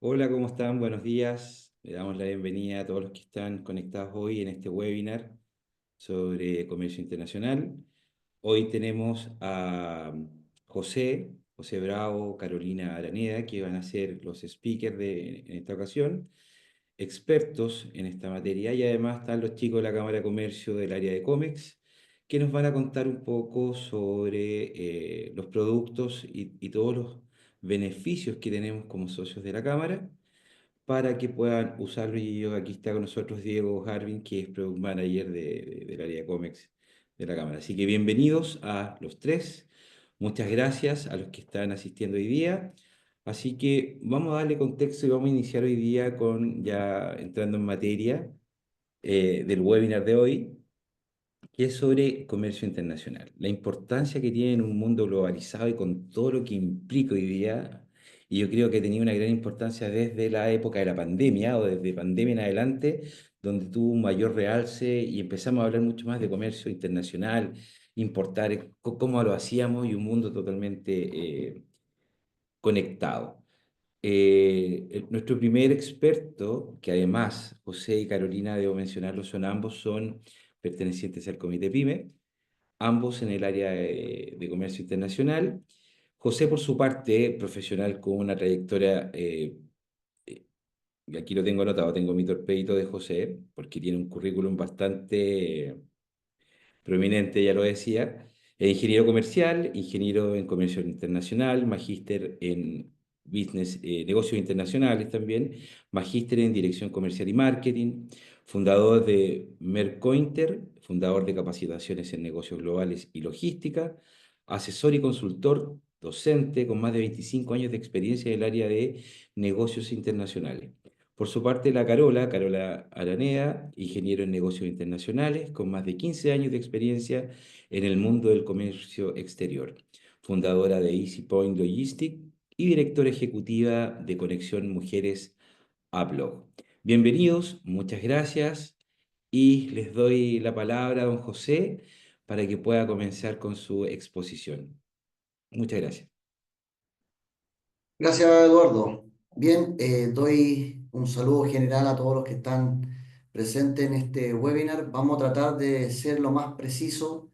Hola, ¿cómo están? Buenos días. Le damos la bienvenida a todos los que están conectados hoy en este webinar sobre comercio internacional. Hoy tenemos a José Bravo, Carolina Araneda, que van a ser los speakers en esta ocasión, expertos en esta materia, y además están los chicos de la Cámara de Comercio del área de Comex, que nos van a contar un poco sobre los productos y todos los beneficios que tenemos como socios de la Cámara para que puedan usarlo. Y aquí está con nosotros Diego Harvin, que es Product Manager del área de Comex de la Cámara. Así que bienvenidos a los tres. Muchas gracias a los que están asistiendo hoy día. Así que vamos a darle contexto y vamos a iniciar hoy día con ya entrando en materia del webinar de hoy, que es sobre comercio internacional. La importancia que tiene en un mundo globalizado y con todo lo que implica hoy día, y yo creo que tenía una gran importancia desde la época de la pandemia o desde pandemia en adelante, donde tuvo un mayor realce y empezamos a hablar mucho más de comercio internacional, importar, cómo lo hacíamos y un mundo totalmente conectado. Nuestro primer experto, que además José y Carolina, debo mencionarlo, son pertenecientes al Comité PYME, ambos en el área de comercio internacional. José, por su parte, profesional con una trayectoria, y aquí lo tengo anotado, tengo mi torpedito de José, porque tiene un currículum bastante prominente, ya lo decía. Ingeniero comercial, ingeniero en comercio internacional, magíster en business, negocios internacionales también, magíster en dirección comercial y marketing, fundador de Mercointer, fundador de capacitaciones en negocios globales y logística, asesor y consultor, docente con más de 25 años de experiencia en el área de negocios internacionales. Por su parte, Carola Aranea, ingeniero en negocios internacionales, con más de 15 años de experiencia en el mundo del comercio exterior, fundadora de Easy Point Logistics y directora ejecutiva de Conexión Mujeres Ablog. Bienvenidos, muchas gracias y les doy la palabra a don José para que pueda comenzar con su exposición. Muchas gracias. Gracias, Eduardo. Bien, doy un saludo general a todos los que están presentes en este webinar. Vamos a tratar de ser lo más preciso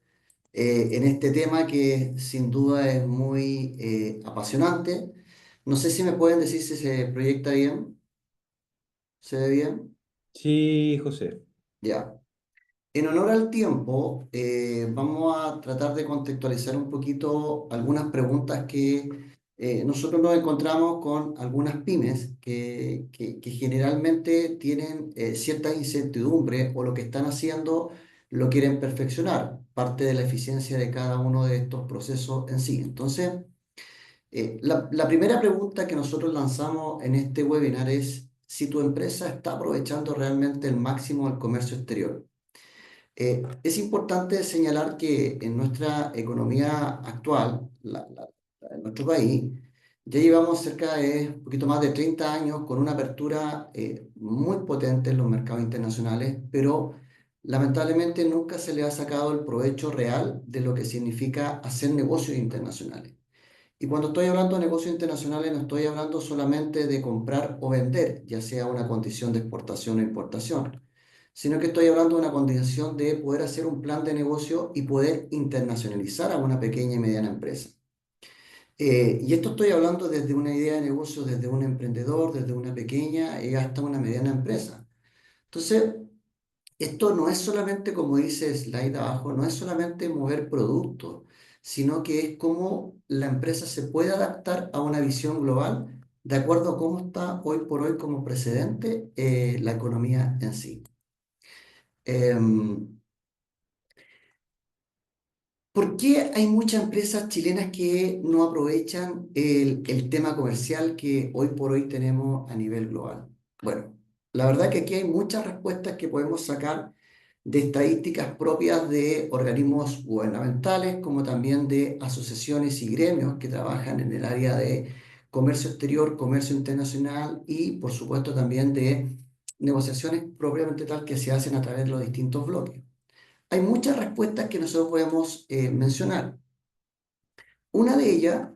en este tema que sin duda es muy apasionante. No sé si me pueden decir si se proyecta bien, se ve bien. Sí, José. Ya. En honor al tiempo, vamos a tratar de contextualizar un poquito algunas preguntas que nosotros nos encontramos con algunas pymes que generalmente tienen cierta incertidumbre o lo que están haciendo lo quieren perfeccionar, parte de la eficiencia de cada uno de estos procesos en sí. Entonces, la primera pregunta que nosotros lanzamos en este webinar es si tu empresa está aprovechando realmente el máximo del comercio exterior. Es importante señalar que en nuestra economía actual, en nuestro país, ya llevamos cerca de un poquito más de 30 años con una apertura muy potente en los mercados internacionales, pero lamentablemente nunca se le ha sacado el provecho real de lo que significa hacer negocios internacionales. Y cuando estoy hablando de negocios internacionales, no estoy hablando solamente de comprar o vender, ya sea una condición de exportación o importación, sino que estoy hablando de una condición de poder hacer un plan de negocio y poder internacionalizar a una pequeña y mediana empresa. Y esto estoy hablando desde una idea de negocio, desde un emprendedor, desde una pequeña y hasta una mediana empresa. Entonces, esto no es solamente, como dice slide abajo, no es solamente mover productos, sino que es cómo la empresa se puede adaptar a una visión global de acuerdo a cómo está hoy por hoy como precedente la economía en sí. Em, ¿Por qué hay muchas empresas chilenas que no aprovechan el tema comercial que hoy por hoy tenemos a nivel global? Bueno, la verdad que aquí hay muchas respuestas que podemos sacar de estadísticas propias de organismos gubernamentales, como también de asociaciones y gremios que trabajan en el área de comercio exterior, comercio internacional y, por supuesto, también de negociaciones propiamente tal que se hacen a través de los distintos bloques. Hay muchas respuestas que nosotros podemos mencionar. Una de ellas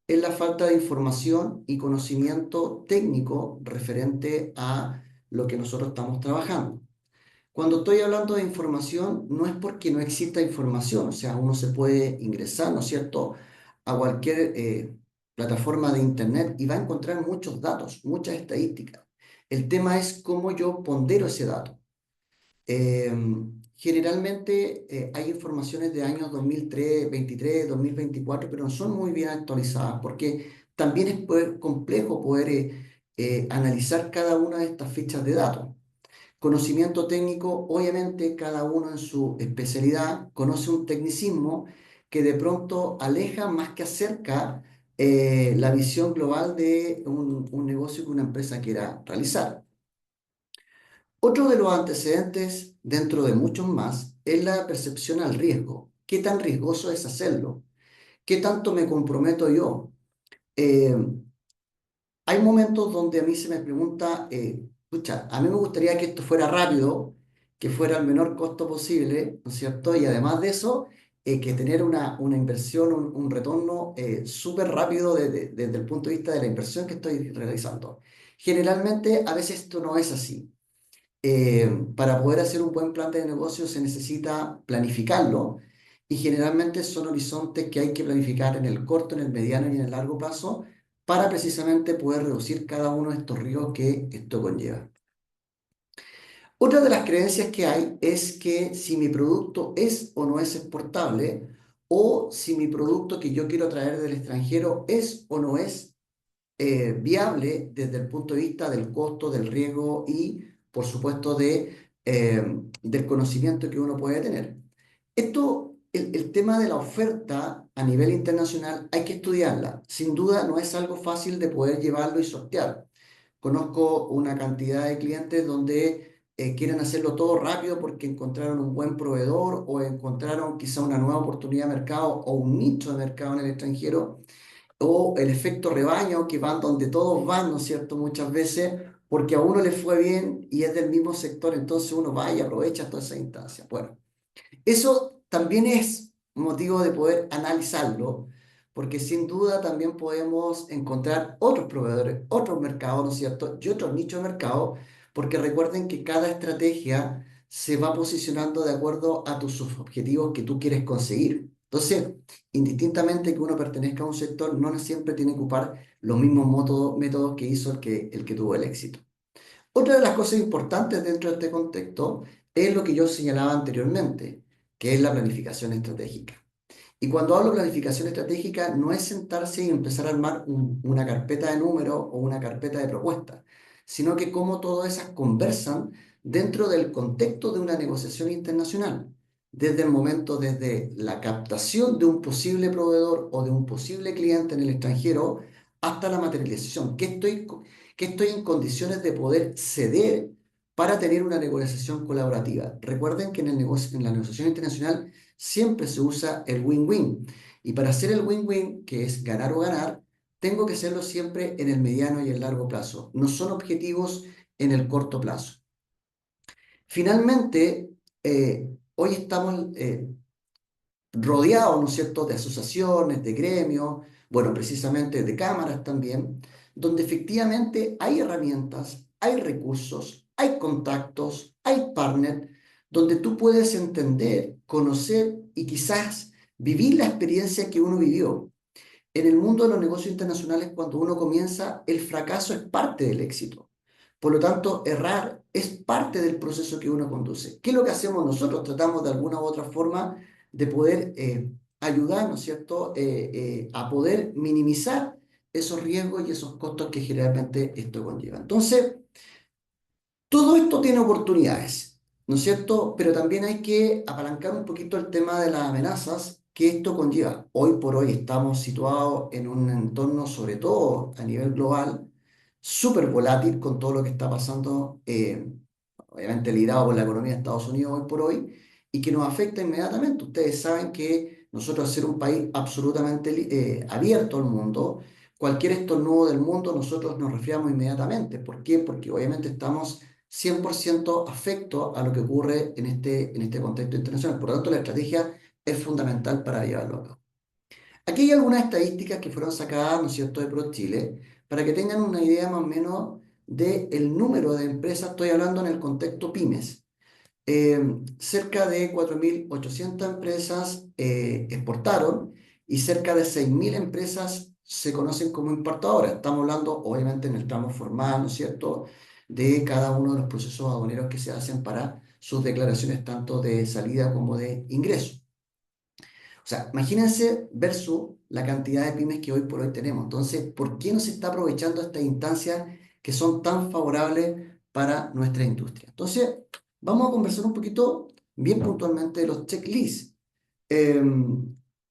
es la falta de información y conocimiento técnico referente a lo que nosotros estamos trabajando. Cuando estoy hablando de información, no es porque no exista información, o sea, uno se puede ingresar, ¿no es cierto?, a cualquier plataforma de Internet y va a encontrar muchos datos, muchas estadísticas. El tema es cómo yo pondero ese dato. Eh, Generalmente hay informaciones de años 2023, 2024, pero no son muy bien actualizadas porque también es complejo poder analizar cada una de estas fichas de datos. Conocimiento técnico, obviamente cada uno en su especialidad conoce un tecnicismo que de pronto aleja más que acerca la visión global de un negocio que una empresa quiera realizar. Otro de los antecedentes, dentro de muchos más, es la percepción al riesgo. ¿Qué tan riesgoso es hacerlo? ¿Qué tanto me comprometo yo? Eh, Hay momentos donde a mí se me pregunta, pucha, a mí me gustaría que esto fuera rápido, que fuera al menor costo posible, ¿no es cierto? Y además de eso, que tener una inversión, un retorno súper rápido desde el punto de vista de la inversión que estoy realizando. Generalmente, a veces esto no es así. Para poder hacer un buen plan de negocio se necesita planificarlo y generalmente son horizontes que hay que planificar en el corto, en el mediano y en el largo plazo para precisamente poder reducir cada uno de estos riesgos que esto conlleva. Otra de las creencias que hay es que si mi producto es o no es exportable o si mi producto que yo quiero traer del extranjero es o no es viable desde el punto de vista del costo, del riesgo y, por supuesto, del conocimiento que uno puede tener. Esto, el tema de la oferta a nivel internacional, hay que estudiarla. Sin duda, no es algo fácil de poder llevarlo y sortear. Conozco una cantidad de clientes donde quieren hacerlo todo rápido porque encontraron un buen proveedor o encontraron quizá una nueva oportunidad de mercado o un nicho de mercado en el extranjero o el efecto rebaño, que van donde todos van, ¿no es cierto? Muchas veces, porque a uno le fue bien y es del mismo sector, entonces uno va y aprovecha toda esa instancia. Bueno, eso también es motivo de poder analizarlo, porque sin duda también podemos encontrar otros proveedores, otros mercados, ¿no es cierto? Y otros nichos de mercado, porque recuerden que cada estrategia se va posicionando de acuerdo a tus objetivos que tú quieres conseguir. Entonces, indistintamente que uno pertenezca a un sector, no siempre tiene que ocupar los mismos métodos que hizo el que tuvo el éxito. Otra de las cosas importantes dentro de este contexto es lo que yo señalaba anteriormente, que es la planificación estratégica. Y cuando hablo de planificación estratégica, no es sentarse y empezar a armar una carpeta de números o una carpeta de propuestas, sino que cómo todas esas conversan dentro del contexto de una negociación internacional. Desde el momento, desde la captación de un posible proveedor o de un posible cliente en el extranjero, hasta la materialización. ¿Qué estoy en condiciones de poder ceder para tener una negociación colaborativa? Recuerden que en la negociación internacional siempre se usa el win-win. Y para hacer el win-win, que es ganar o ganar, tengo que hacerlo siempre en el mediano y el largo plazo. No son objetivos en el corto plazo. Finalmente, hoy estamos rodeados, ¿no es cierto?, de asociaciones, de gremios, bueno, precisamente de cámaras también, donde efectivamente hay herramientas, hay recursos, hay contactos, hay partners, donde tú puedes entender, conocer y quizás vivir la experiencia que uno vivió. En el mundo de los negocios internacionales, cuando uno comienza, el fracaso es parte del éxito. Por lo tanto, errar es parte del proceso que uno conduce. ¿Qué es lo que hacemos nosotros? Tratamos de alguna u otra forma de poder ayudar, ¿no es cierto?, a poder minimizar esos riesgos y esos costos que generalmente esto conlleva. Entonces, todo esto tiene oportunidades, ¿no es cierto? Pero también hay que apalancar un poquito el tema de las amenazas que esto conlleva. Hoy por hoy estamos situados en un entorno, sobre todo a nivel global, súper volátil con todo lo que está pasando, obviamente liderado por la economía de Estados Unidos hoy por hoy, y que nos afecta inmediatamente. Ustedes saben que nosotros, al ser un país absolutamente abierto al mundo, cualquier estornudo del mundo, nosotros nos resfriamos inmediatamente. ¿Por qué? Porque obviamente estamos 100% afecto a lo que ocurre en este contexto internacional. Por lo tanto, la estrategia es fundamental para llevarlo a cabo. Aquí hay algunas estadísticas que fueron sacadas, ¿no es cierto?, de ProChile, para que tengan una idea más o menos del número de empresas, estoy hablando en el contexto pymes. Cerca de 4.800 empresas exportaron y cerca de 6.000 empresas se conocen como importadoras. Estamos hablando, obviamente, en el tramo formal, ¿no es cierto?, de cada uno de los procesos aduaneros que se hacen para sus declaraciones tanto de salida como de ingreso. O sea, imagínense versus la cantidad de pymes que hoy por hoy tenemos. Entonces, ¿por qué no se está aprovechando estas instancias que son tan favorables para nuestra industria? Entonces, vamos a conversar un poquito bien puntualmente de los checklists.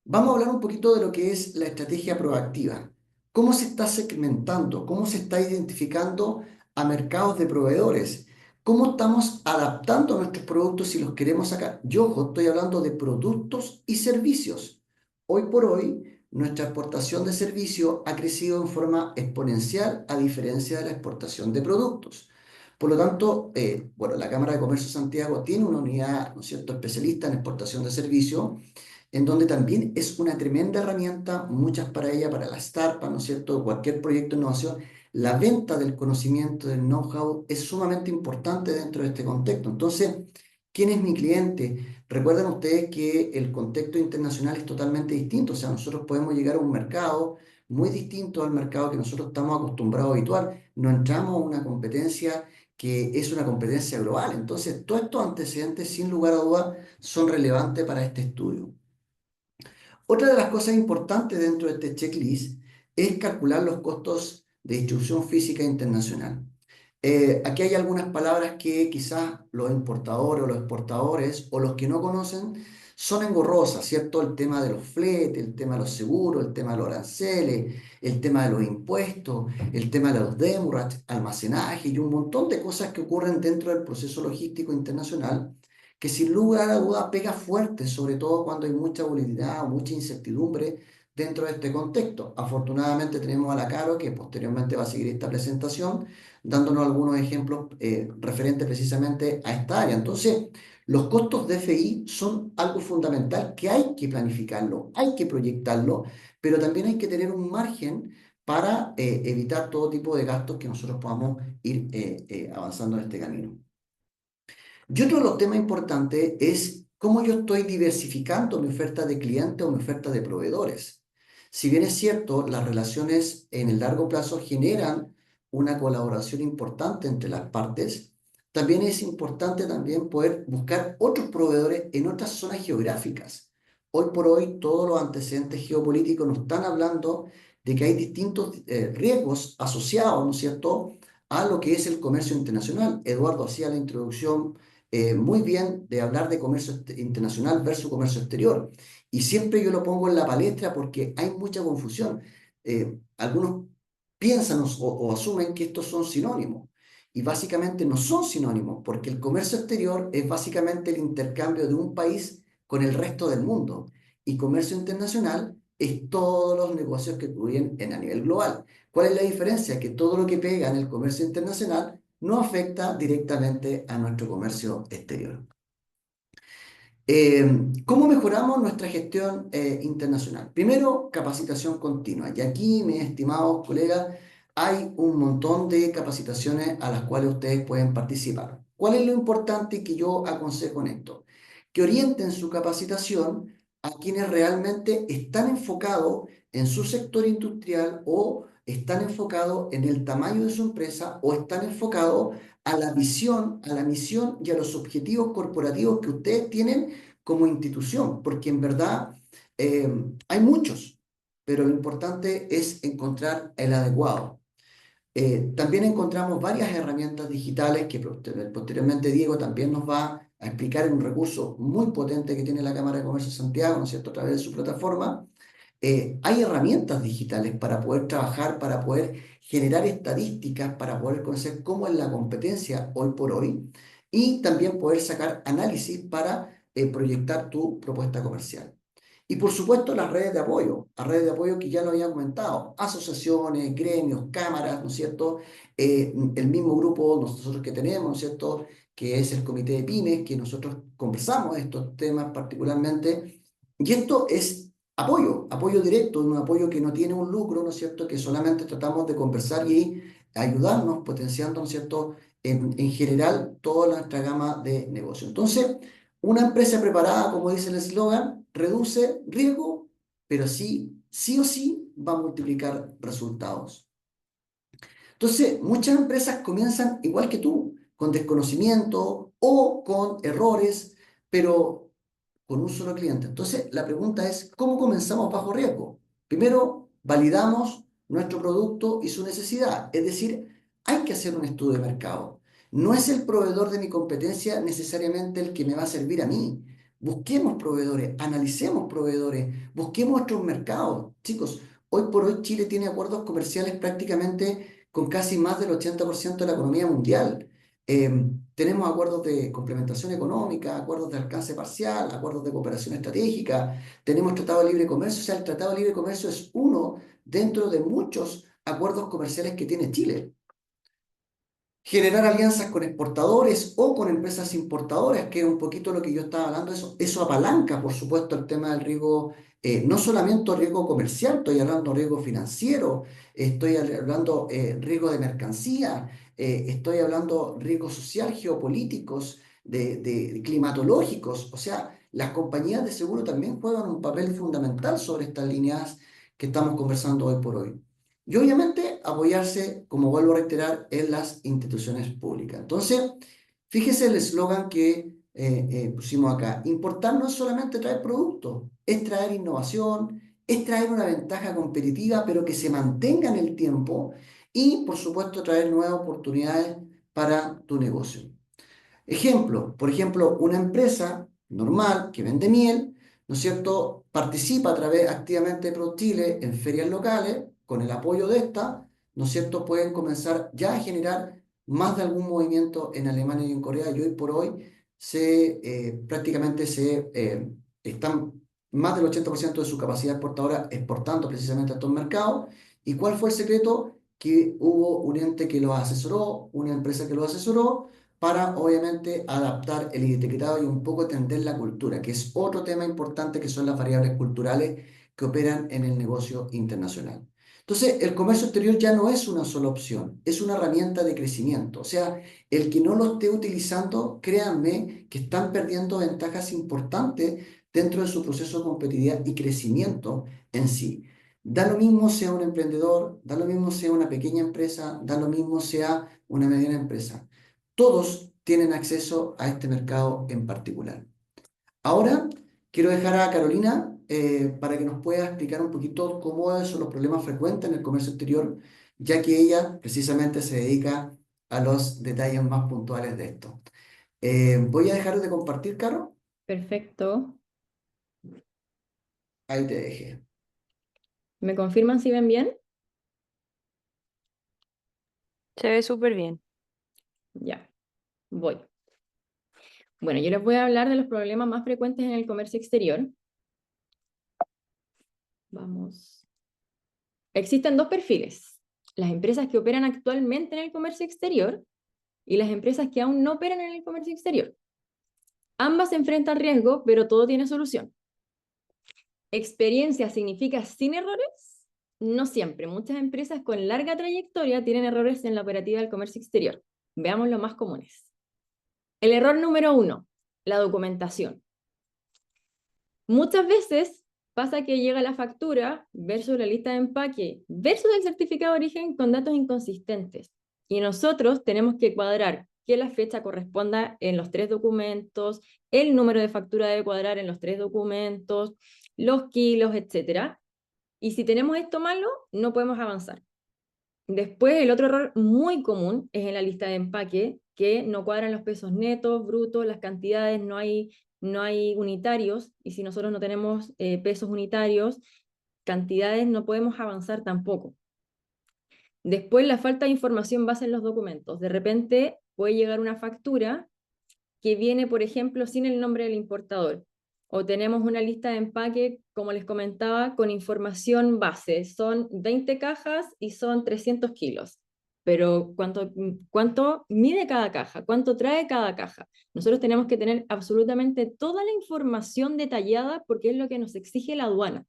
Vamos a hablar un poquito de lo que es la estrategia proactiva. ¿Cómo se está segmentando? ¿Cómo se está identificando a mercados de proveedores? ¿Cómo estamos adaptando nuestros productos si los queremos sacar? Yo ojo, estoy hablando de productos y servicios. Hoy por hoy, nuestra exportación de servicios ha crecido en forma exponencial a diferencia de la exportación de productos. Por lo tanto, bueno, la Cámara de Comercio de Santiago tiene una unidad, ¿no es cierto?, especialista en exportación de servicios, en donde también es una tremenda herramienta, muchas para ella, para las startups, ¿no es cierto?, cualquier proyecto de innovación. La venta del conocimiento, del know-how, es sumamente importante dentro de este contexto. Entonces, ¿quién es mi cliente? Recuerden ustedes que el contexto internacional es totalmente distinto, o sea, nosotros podemos llegar a un mercado muy distinto al mercado que nosotros estamos acostumbrados a habituar. No entramos a una competencia que es una competencia global. Entonces, todos estos antecedentes, sin lugar a dudas, son relevantes para este estudio. Otra de las cosas importantes dentro de este checklist es calcular los costos de distribución física internacional. Aquí hay algunas palabras que quizás los importadores o los exportadores o los que no conocen son engorrosas, ¿cierto? El tema de los fletes, el tema de los seguros, el tema de los aranceles, el tema de los impuestos, el tema de los demurrage, almacenaje y un montón de cosas que ocurren dentro del proceso logístico internacional que sin lugar a duda pega fuerte, sobre todo cuando hay mucha volatilidad o mucha incertidumbre dentro de este contexto. Afortunadamente tenemos a la Caro, que posteriormente va a seguir esta presentación, dándonos algunos ejemplos referentes precisamente a esta área. Entonces, los costos de FI son algo fundamental que hay que planificarlo, hay que proyectarlo, pero también hay que tener un margen para evitar todo tipo de gastos que nosotros podamos ir avanzando en este camino. Y otro de los temas importantes es cómo yo estoy diversificando mi oferta de clientes o mi oferta de proveedores. Si bien es cierto, las relaciones en el largo plazo generan una colaboración importante entre las partes, también es importante también poder buscar otros proveedores en otras zonas geográficas. Hoy por hoy, todos los antecedentes geopolíticos nos están hablando de que hay distintos riesgos asociados, ¿no es cierto?, a lo que es el comercio internacional. Eduardo hacía la introducción muy bien de hablar de comercio internacional versus comercio exterior. Y siempre yo lo pongo en la palestra porque hay mucha confusión. Algunos piensan o asumen que estos son sinónimos. Y básicamente no son sinónimos, porque el comercio exterior es básicamente el intercambio de un país con el resto del mundo. Y comercio internacional es todos los negocios que fluyen a nivel global. ¿Cuál es la diferencia? Que todo lo que pega en el comercio internacional no afecta directamente a nuestro comercio exterior. ¿Cómo mejoramos nuestra gestión internacional? Primero, capacitación continua. Y aquí, mis estimados colegas, hay un montón de capacitaciones a las cuales ustedes pueden participar. ¿Cuál es lo importante que yo aconsejo en esto? Que orienten su capacitación a quienes realmente están enfocados en su sector industrial o están enfocados en el tamaño de su empresa o están enfocados a la visión, a la misión y a los objetivos corporativos que ustedes tienen como institución, porque en verdad eh, hay muchos, pero lo importante es encontrar el adecuado. También encontramos varias herramientas digitales que posteriormente Diego también nos va a explicar en un recurso muy potente que tiene la Cámara de Comercio de Santiago, ¿no es cierto?, a través de su plataforma. Hay herramientas digitales para poder trabajar, para poder generar estadísticas, para poder conocer cómo es la competencia hoy por hoy y también poder sacar análisis para proyectar tu propuesta comercial. Y por supuesto las redes de apoyo que ya lo había comentado, asociaciones, gremios, cámaras, ¿no es cierto? El mismo grupo nosotros que tenemos, ¿no es cierto?, que es el Comité de Pymes, que nosotros conversamos de estos temas particularmente. Y esto es apoyo directo, un apoyo que no tiene un lucro, ¿no es cierto? Que solamente tratamos de conversar y ayudarnos, potenciando, ¿no es cierto? En general, toda nuestra gama de negocio. Entonces, una empresa preparada, como dice el eslogan, reduce riesgo, pero sí o sí va a multiplicar resultados. Entonces, muchas empresas comienzan igual que tú, con desconocimiento o con errores, pero con un solo cliente. Entonces, la pregunta es, ¿cómo comenzamos bajo riesgo? Primero, validamos nuestro producto y su necesidad, es decir, hay que hacer un estudio de mercado. No es el proveedor de mi competencia necesariamente el que me va a servir a mí. Busquemos proveedores, analicemos proveedores, busquemos otros mercados. Chicos, hoy por hoy Chile tiene acuerdos comerciales prácticamente con casi más del 80% de la economía mundial. Tenemos acuerdos de complementación económica, acuerdos de alcance parcial, acuerdos de cooperación estratégica, tenemos tratado de libre comercio, o sea, el tratado de libre comercio es uno dentro de muchos acuerdos comerciales que tiene Chile. Generar alianzas con exportadores o con empresas importadoras, que es un poquito lo que yo estaba hablando, eso apalanca, por supuesto, el tema del riesgo, no solamente riesgo comercial, estoy hablando riesgo financiero, estoy hablando riesgo de mercancía, estoy hablando riesgo social, geopolíticos, de climatológicos, o sea, las compañías de seguro también juegan un papel fundamental sobre estas líneas que estamos conversando hoy por hoy. Y obviamente apoyarse, como vuelvo a reiterar, en las instituciones públicas. Entonces, fíjese el eslogan que pusimos acá. Importar no es solamente traer productos, es traer innovación, es traer una ventaja competitiva, pero que se mantenga en el tiempo y, por supuesto, traer nuevas oportunidades para tu negocio. Ejemplo, por ejemplo, una empresa normal que vende miel, ¿no es cierto?, participa a través activamente de ProChile en ferias locales, con el apoyo de esta, ¿no es cierto?, pueden comenzar ya a generar más de algún movimiento en Alemania y en Corea, y hoy por hoy prácticamente están más del 80% de su capacidad exportadora exportando precisamente a estos mercados. ¿Y cuál fue el secreto? Que hubo un ente que los asesoró, una empresa que los asesoró, para obviamente adaptar el etiquetado y un poco entender la cultura, que es otro tema importante que son las variables culturales que operan en el negocio internacional. Entonces, el comercio exterior ya no es una sola opción, es una herramienta de crecimiento. O sea, el que no lo esté utilizando, créanme que están perdiendo ventajas importantes dentro de su proceso de competitividad y crecimiento en sí. Da lo mismo sea un emprendedor, da lo mismo sea una pequeña empresa, da lo mismo sea una mediana empresa. Todos tienen acceso a este mercado en particular. Ahora quiero dejar a Carolina para que nos pueda explicar un poquito cómo son los problemas frecuentes en el comercio exterior, ya que ella precisamente se dedica a los detalles más puntuales de esto. Voy a dejar de compartir, Caro. Perfecto. Ahí te dejé. ¿Me confirman si ven bien? Se ve súper bien. Ya, voy. Bueno, yo les voy a hablar de los problemas más frecuentes en el comercio exterior. Vamos. Existen dos perfiles: las empresas que operan actualmente en el comercio exterior y las empresas que aún no operan en el comercio exterior. Ambas enfrentan riesgo, pero todo tiene solución. ¿Experiencia significa sin errores? No siempre. Muchas empresas con larga trayectoria tienen errores en la operativa del comercio exterior. Veamos los más comunes. El error número 1, la documentación. Muchas veces pasa que llega la factura versus la lista de empaque versus el certificado de origen con datos inconsistentes. Y nosotros tenemos que cuadrar que la fecha corresponda en los 3 documentos, el número de factura debe cuadrar en los 3 documentos, los kilos, etc. Y si tenemos esto malo, no podemos avanzar. Después, el otro error muy común es en la lista de empaque, que no cuadran los pesos netos, brutos, las cantidades, no hay unitarios, y si nosotros no tenemos pesos unitarios, cantidades, no podemos avanzar tampoco. Después, la falta de información base en los documentos. De repente puede llegar una factura que viene, por ejemplo, sin el nombre del importador. O tenemos una lista de empaque, como les comentaba, con información base. Son 20 cajas y son 300 kilos. Pero ¿cuánto mide cada caja? ¿Cuánto trae cada caja? Nosotros tenemos que tener absolutamente toda la información detallada porque es lo que nos exige la aduana.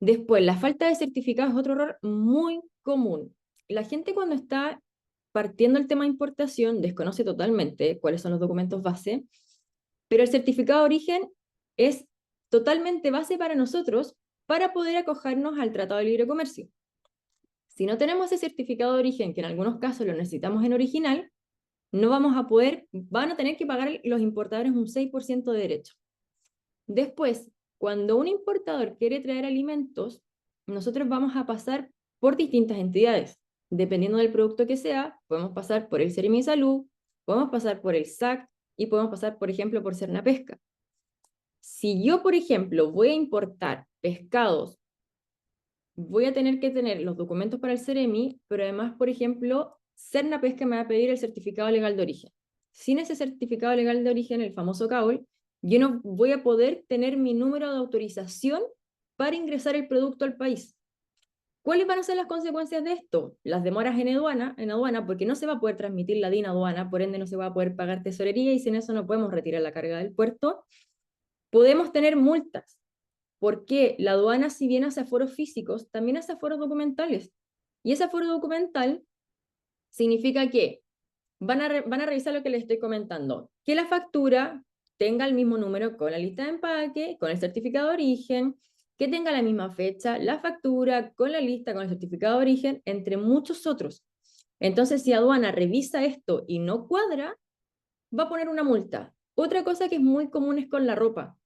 Después, la falta de certificado es otro error muy común. La gente cuando está partiendo el tema de importación desconoce totalmente cuáles son los documentos base, pero el certificado de origen es totalmente base para nosotros para poder acogernos al Tratado de Libre Comercio. Si no tenemos ese certificado de origen, que en algunos casos lo necesitamos en original, no vamos a poder, van a tener que pagar los importadores un 6% de derecho. Después, cuando un importador quiere traer alimentos, nosotros vamos a pasar por distintas entidades. Dependiendo del producto que sea, podemos pasar por el Ceremi Salud, podemos pasar por el SAC y podemos pasar, por ejemplo, por Cernapesca. Si yo, por ejemplo, voy a importar pescados, voy a tener que tener los documentos para el Ceremi, pero además, por ejemplo, Cernapesca me va a pedir el certificado legal de origen. Sin ese certificado legal de origen, el famoso CAUL, yo no voy a poder tener mi número de autorización para ingresar el producto al país. ¿Cuáles van a ser las consecuencias de esto? Las demoras en aduana, porque no se va a poder transmitir la DIN a aduana, por ende no se va a poder pagar tesorería y sin eso no podemos retirar la carga del puerto. Podemos tener multas, porque la aduana, si bien hace aforos físicos, también hace aforos documentales. Y ese aforo documental significa que van a revisar lo que les estoy comentando, que la factura tenga el mismo número con la lista de empaque, con el certificado de origen, que tenga la misma fecha, la factura, con la lista, con el certificado de origen, entre muchos otros. Entonces, si aduana revisa esto y no cuadra, va a poner una multa. Otra cosa que es muy común es con la ropa.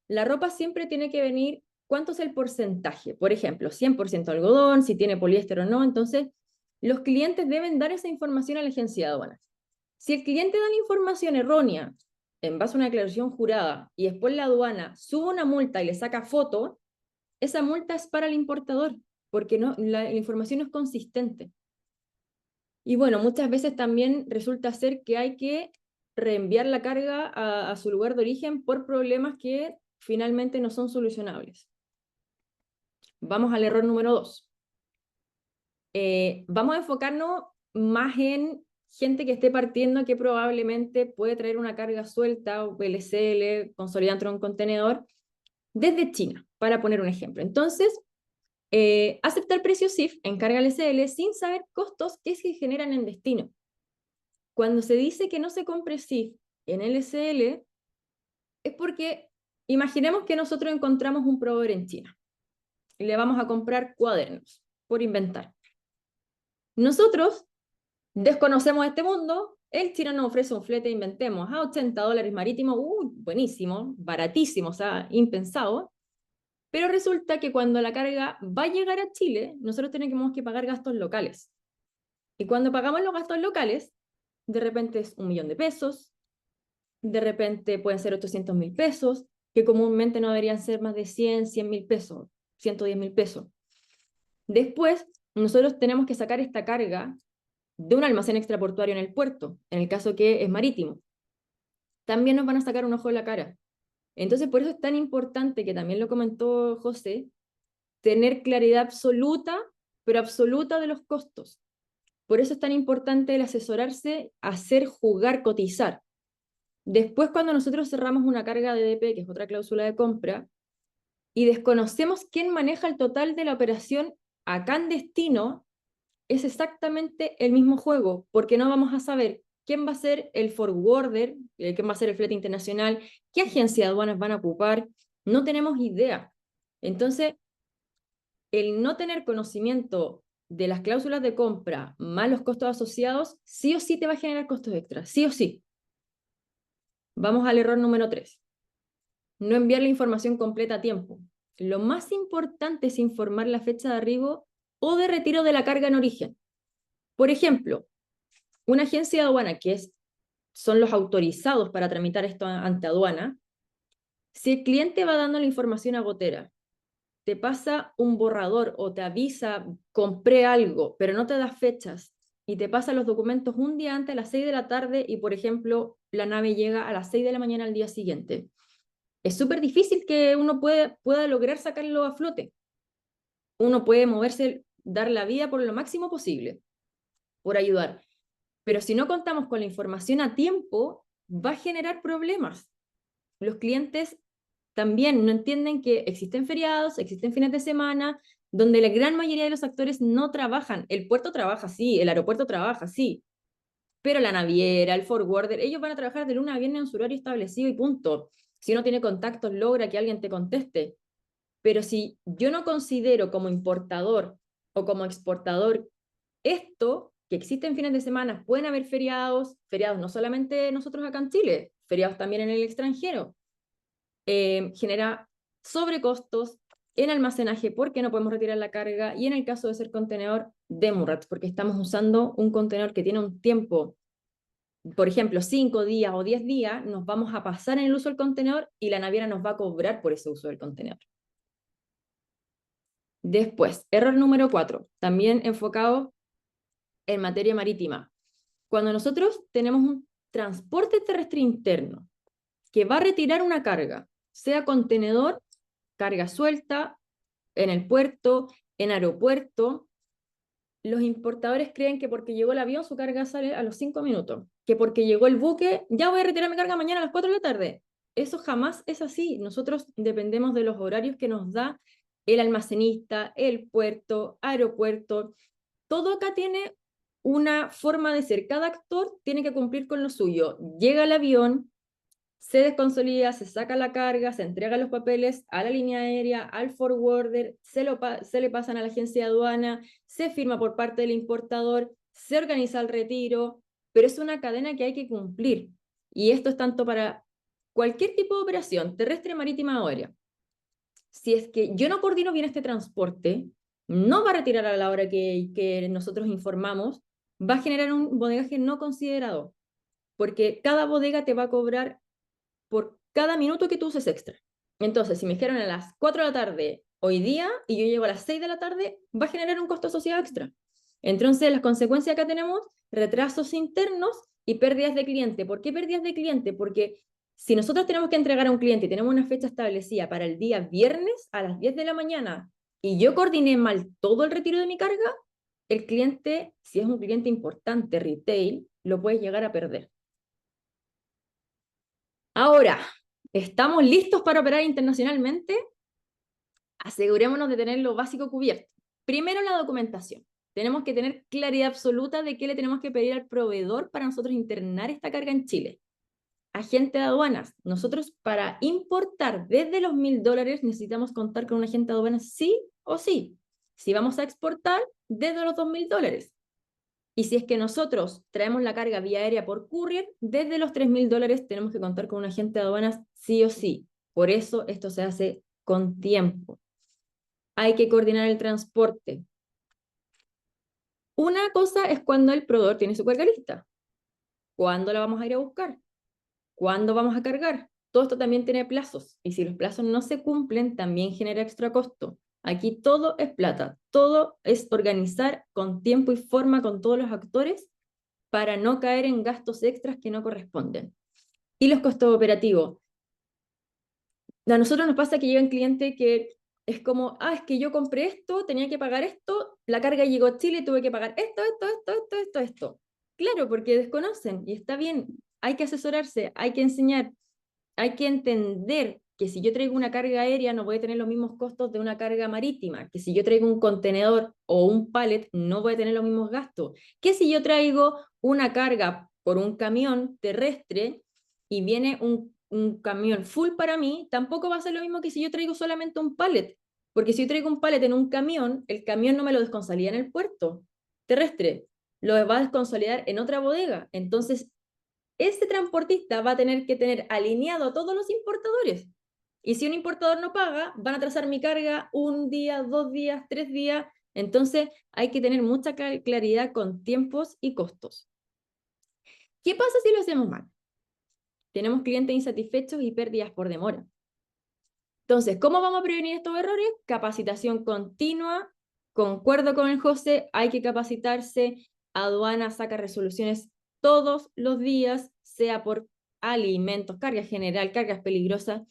La ropa siempre tiene que venir, ¿cuánto es el porcentaje? Por ejemplo, 100% algodón, si tiene poliéster o no. Entonces, los clientes deben dar esa información a la agencia de aduanas. Si el cliente da una información errónea en base a una declaración jurada y después la aduana sube una multa y le saca foto, esa multa es para el importador, porque no, la información no es consistente. Y bueno, muchas veces también resulta ser que hay que reenviar la carga a su lugar de origen por problemas que finalmente no son solucionables. Vamos al error número 2. Vamos a enfocarnos más en gente que esté partiendo que probablemente puede traer una carga suelta o PLCL, consolidante en un contenedor, desde China, para poner un ejemplo. Entonces, aceptar precios CIF en carga LCL sin saber costos que se generan en destino. Cuando se dice que no se compre CIF en LCL, es porque imaginemos que nosotros encontramos un proveedor en China y le vamos a comprar cuadernos, por inventar. Nosotros desconocemos este mundo, el chino nos ofrece un flete, inventemos, a $80 marítimo, buenísimo, baratísimo, o sea, impensado, pero resulta que cuando la carga va a llegar a Chile, nosotros tenemos que pagar gastos locales. Y cuando pagamos los gastos locales, de repente es 1 millón de pesos, de repente pueden ser 800.000 pesos, que comúnmente no deberían ser más de 100.000 pesos, 110.000 pesos. Después, nosotros tenemos que sacar esta carga de un almacén extraportuario en el puerto, en el caso que es marítimo. También nos van a sacar un ojo de la cara. Entonces, por eso es tan importante, que también lo comentó José, tener claridad absoluta, pero absoluta de los costos. Por eso es tan importante el asesorarse, hacer, jugar, cotizar. Después, cuando nosotros cerramos una carga de DP, que es otra cláusula de compra, y desconocemos quién maneja el total de la operación acá en destino, es exactamente el mismo juego, porque no vamos a saber quién va a ser el forwarder, quién va a ser el flete internacional, qué agencia de aduanas van a ocupar, no tenemos idea. Entonces, el no tener conocimiento de las cláusulas de compra más los costos asociados, sí o sí te va a generar costos extras, sí o sí. Vamos al error número 3. No enviar la información completa a tiempo. Lo más importante es informar la fecha de arribo o de retiro de la carga en origen. Por ejemplo, una agencia de aduana, son los autorizados para tramitar esto ante aduana, si el cliente va dando la información a gotera, te pasa un borrador o te avisa, compré algo, pero no te da fechas, y te pasa los documentos un día antes a las 6 de la tarde y, por ejemplo, la nave llega a las 6 de la mañana al día siguiente. Es súper difícil que uno pueda lograr sacarlo a flote. Uno puede moverse, dar la vida por lo máximo posible, por ayudar. Pero si no contamos con la información a tiempo, va a generar problemas. Los clientes también no entienden que existen feriados, existen fines de semana, donde la gran mayoría de los actores no trabajan. El puerto trabaja, sí, el aeropuerto trabaja, sí, pero la naviera, el forwarder, ellos van a trabajar de lunes a viernes en su horario establecido y punto. Si uno tiene contactos, logra que alguien te conteste. Pero si yo no considero como importador o como exportador esto, que existen fines de semana, pueden haber feriados, feriados no solamente nosotros acá en Chile, feriados también en el extranjero, genera sobrecostos en almacenaje porque no podemos retirar la carga y en el caso de ser contenedor, demurrage, porque estamos usando un contenedor que tiene un tiempo, por ejemplo, 5 días o 10 días, nos vamos a pasar en el uso del contenedor y la naviera nos va a cobrar por ese uso del contenedor. Después, error número 4, también enfocado en materia marítima. Cuando nosotros tenemos un transporte terrestre interno que va a retirar una carga, sea contenedor, carga suelta, en el puerto, en aeropuerto, los importadores creen que porque llegó el avión su carga sale a los 5 minutos, que porque llegó el buque ya voy a retirar mi carga mañana a las 4 de la tarde. Eso jamás es así. Nosotros dependemos de los horarios que nos da el almacenista, el puerto, aeropuerto. Todo acá tiene una forma de ser. Cada actor tiene que cumplir con lo suyo. Llega el avión, se desconsolida, se saca la carga, se entregan los papeles a la línea aérea, al forwarder, se le pasan a la agencia de aduana, se firma por parte del importador, se organiza el retiro, pero es una cadena que hay que cumplir. Y esto es tanto para cualquier tipo de operación, terrestre, marítima o aérea. Si es que yo no coordino bien este transporte, no va a retirar a la hora que nosotros informamos, va a generar un bodegaje no considerado, porque cada bodega te va a cobrar por cada minuto que tú uses extra. Entonces, si me dijeron a las 4 de la tarde hoy día y yo llego a las 6 de la tarde, va a generar un costo asociado extra. Entonces, las consecuencias acá tenemos retrasos internos y pérdidas de cliente. ¿Por qué pérdidas de cliente? Porque si nosotros tenemos que entregar a un cliente y tenemos una fecha establecida para el día viernes a las 10 de la mañana y yo coordiné mal todo el retiro de mi carga, el cliente, si es un cliente importante, retail, lo puedes llegar a perder. Ahora, ¿estamos listos para operar internacionalmente? Asegurémonos de tener lo básico cubierto. Primero, la documentación. Tenemos que tener claridad absoluta de qué le tenemos que pedir al proveedor para nosotros internar esta carga en Chile. Agente de aduanas. Nosotros para importar desde los $1.000 necesitamos contar con un agente de aduanas sí o sí. Si vamos a exportar, desde los $2.000. Y si es que nosotros traemos la carga vía aérea por courier, desde los $3.000 tenemos que contar con un agente de aduanas sí o sí. Por eso esto se hace con tiempo. Hay que coordinar el transporte. Una cosa es cuando el proveedor tiene su carga lista. ¿Cuándo la vamos a ir a buscar? ¿Cuándo vamos a cargar? Todo esto también tiene plazos. Y si los plazos no se cumplen, también genera extra costo. Aquí todo es plata. Todo es organizar con tiempo y forma con todos los actores para no caer en gastos extras que no corresponden. Y los costos operativos. A nosotros nos pasa que llega un cliente que es como, es que yo compré esto, tenía que pagar esto, la carga llegó a Chile, tuve que pagar esto. Claro, porque desconocen y está bien, hay que asesorarse, hay que enseñar, hay que entender que si yo traigo una carga aérea no voy a tener los mismos costos de una carga marítima, que si yo traigo un contenedor o un pallet no voy a tener los mismos gastos, que si yo traigo una carga por un camión terrestre y viene un camión full para mí, tampoco va a ser lo mismo que si yo traigo solamente un pallet, porque si yo traigo un pallet en un camión, el camión no me lo desconsolida en el puerto terrestre, lo va a desconsolidar en otra bodega, entonces ese transportista va a tener que tener alineado a todos los importadores. Y si un importador no paga, van a atrasar mi carga 1 día, 2 días, 3 días. Entonces hay que tener mucha claridad con tiempos y costos. ¿Qué pasa si lo hacemos mal? Tenemos clientes insatisfechos y pérdidas por demora. Entonces, ¿cómo vamos a prevenir estos errores? Capacitación continua. Concuerdo con el José, hay que capacitarse. Aduana saca resoluciones todos los días, sea por alimentos, carga general, cargas peligrosas,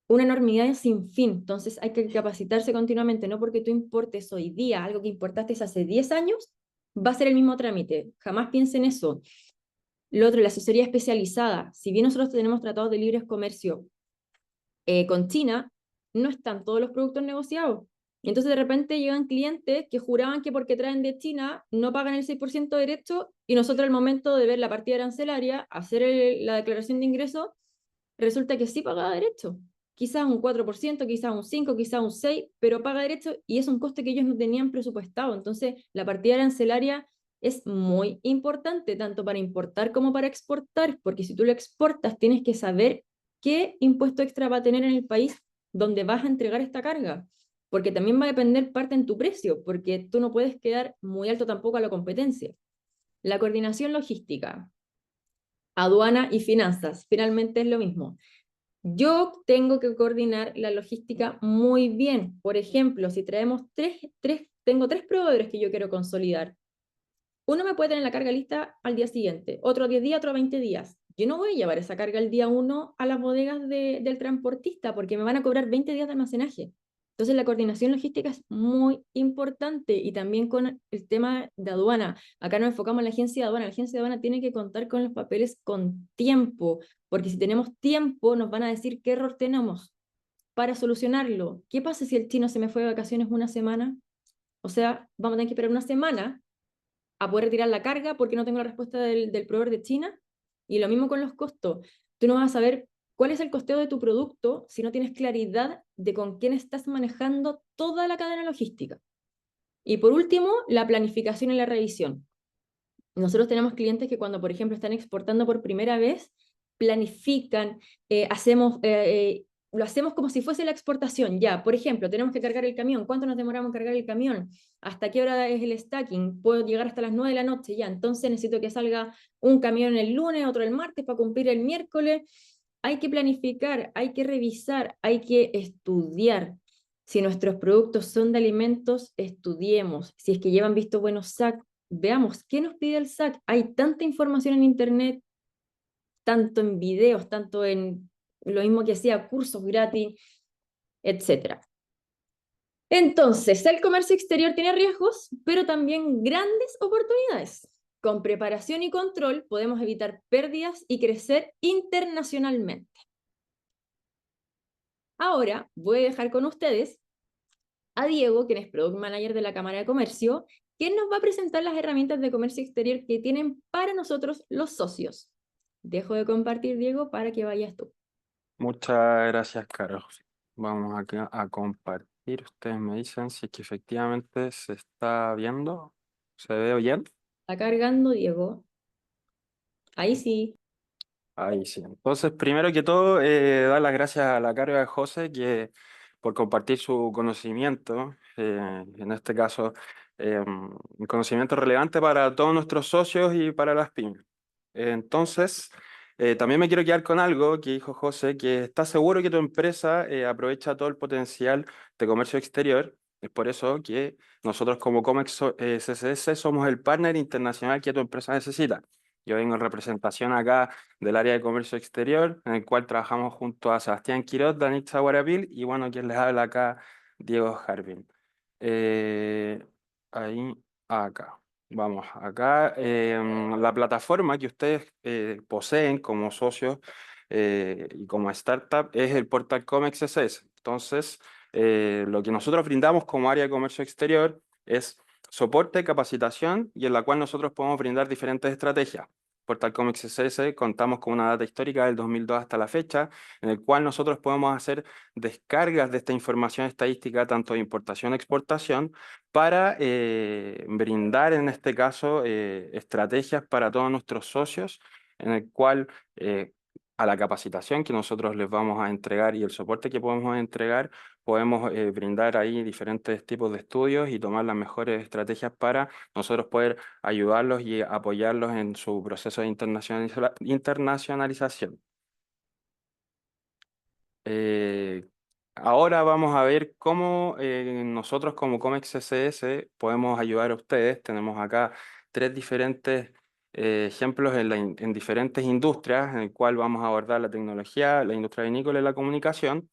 una enormidad sin fin. Entonces hay que capacitarse continuamente, no porque tú importes hoy día algo que importaste hace 10 años, va a ser el mismo trámite. Jamás piensen eso. Lo otro, la asesoría especializada. Si bien nosotros tenemos tratados de libre comercio con China no están todos los productos negociados. Y entonces de repente llegan clientes que juraban que porque traen de China no pagan el 6% de derecho y nosotros al momento de ver la partida arancelaria, hacer la declaración de ingreso, resulta que sí pagaba derecho. Quizás un 4%, quizás un 5%, quizás un 6%, pero paga derecho y es un coste que ellos no tenían presupuestado. Entonces la partida arancelaria es muy importante, tanto para importar como para exportar, porque si tú lo exportas tienes que saber qué impuesto extra va a tener en el país donde vas a entregar esta carga, porque también va a depender parte en tu precio, porque tú no puedes quedar muy alto tampoco a la competencia. La coordinación logística, aduana y finanzas, finalmente es lo mismo. Yo tengo que coordinar la logística muy bien. Por ejemplo, si traemos tengo tres proveedores que yo quiero consolidar. Uno me puede tener la carga lista al día siguiente, otro 10 días, otro 20 días. Yo no voy a llevar esa carga el día 1 a las bodegas del transportista porque me van a cobrar 20 días de almacenaje. Entonces la coordinación logística es muy importante y también con el tema de aduana. Acá nos enfocamos en la agencia de aduana. La agencia de aduana tiene que contar con los papeles con tiempo, porque si tenemos tiempo nos van a decir qué error tenemos para solucionarlo. ¿Qué pasa si el chino se me fue de vacaciones una semana? O sea, vamos a tener que esperar una semana a poder retirar la carga porque no tengo la respuesta del proveedor de China. Y lo mismo con los costos. Tú no vas a saber cuál es el costeo de tu producto si no tienes claridad de con quién estás manejando toda la cadena logística. Y por último, la planificación y la revisión. Nosotros tenemos clientes que cuando, por ejemplo, están exportando por primera vez, planifican, lo hacemos como si fuese la exportación. Ya, por ejemplo, tenemos que cargar el camión. ¿Cuánto nos demoramos en cargar el camión? ¿Hasta qué hora es el stacking? Puedo llegar hasta las 9 de la noche. Ya, entonces necesito que salga un camión el lunes, otro el martes para cumplir el miércoles. Hay que planificar, hay que revisar, hay que estudiar. Si nuestros productos son de alimentos, estudiemos. Si es que llevan visto buenos SAC, veamos qué nos pide el SAC. Hay tanta información en internet, tanto en videos, tanto en lo mismo que sea, cursos gratis, etc. Entonces, el comercio exterior tiene riesgos, pero también grandes oportunidades. Con preparación y control podemos evitar pérdidas y crecer internacionalmente. Ahora voy a dejar con ustedes a Diego, quien es Product Manager de la Cámara de Comercio, quien nos va a presentar las herramientas de comercio exterior que tienen para nosotros los socios. Dejo de compartir, Diego, para que vayas tú. Muchas gracias, Caro. Vamos acá a compartir. Ustedes me dicen si es que efectivamente se está viendo. ¿Se ve bien? Está cargando, Diego. Ahí sí. Ahí sí. Entonces, primero que todo, dar las gracias a la Caro y a José por compartir su conocimiento. En este caso, un conocimiento relevante para todos nuestros socios y para las pymes. Entonces, también me quiero quedar con algo que dijo José, que está seguro que tu empresa aprovecha todo el potencial de comercio exterior. Es por eso que nosotros como Comex CSS somos el partner internacional que tu empresa necesita. Yo vengo en representación acá del área de comercio exterior, en el cual trabajamos junto a Sebastián Quiroz, Danitza Guarapil y bueno, quien les habla acá, Diego Jarvin. Eh, ahí, acá. Vamos, acá la plataforma que ustedes poseen como socios y como startup es el portal Comex SS. Entonces, lo que nosotros brindamos como área de comercio exterior es soporte, capacitación y en la cual nosotros podemos brindar diferentes estrategias. Portal Comex SS contamos con una data histórica del 2002 hasta la fecha, en el cual nosotros podemos hacer descargas de esta información estadística, tanto de importación y exportación, para brindar en este caso estrategias para todos nuestros socios, en el cual a la capacitación que nosotros les vamos a entregar y el soporte que podemos entregar, podemos brindar ahí diferentes tipos de estudios y tomar las mejores estrategias para nosotros poder ayudarlos y apoyarlos en su proceso de internacionalización. Eh, Ahora vamos a ver cómo nosotros como Comex CSS podemos ayudar a ustedes. Tenemos acá tres diferentes ejemplos en diferentes industrias, en el cual vamos a abordar la tecnología, la industria vinícola y la comunicación.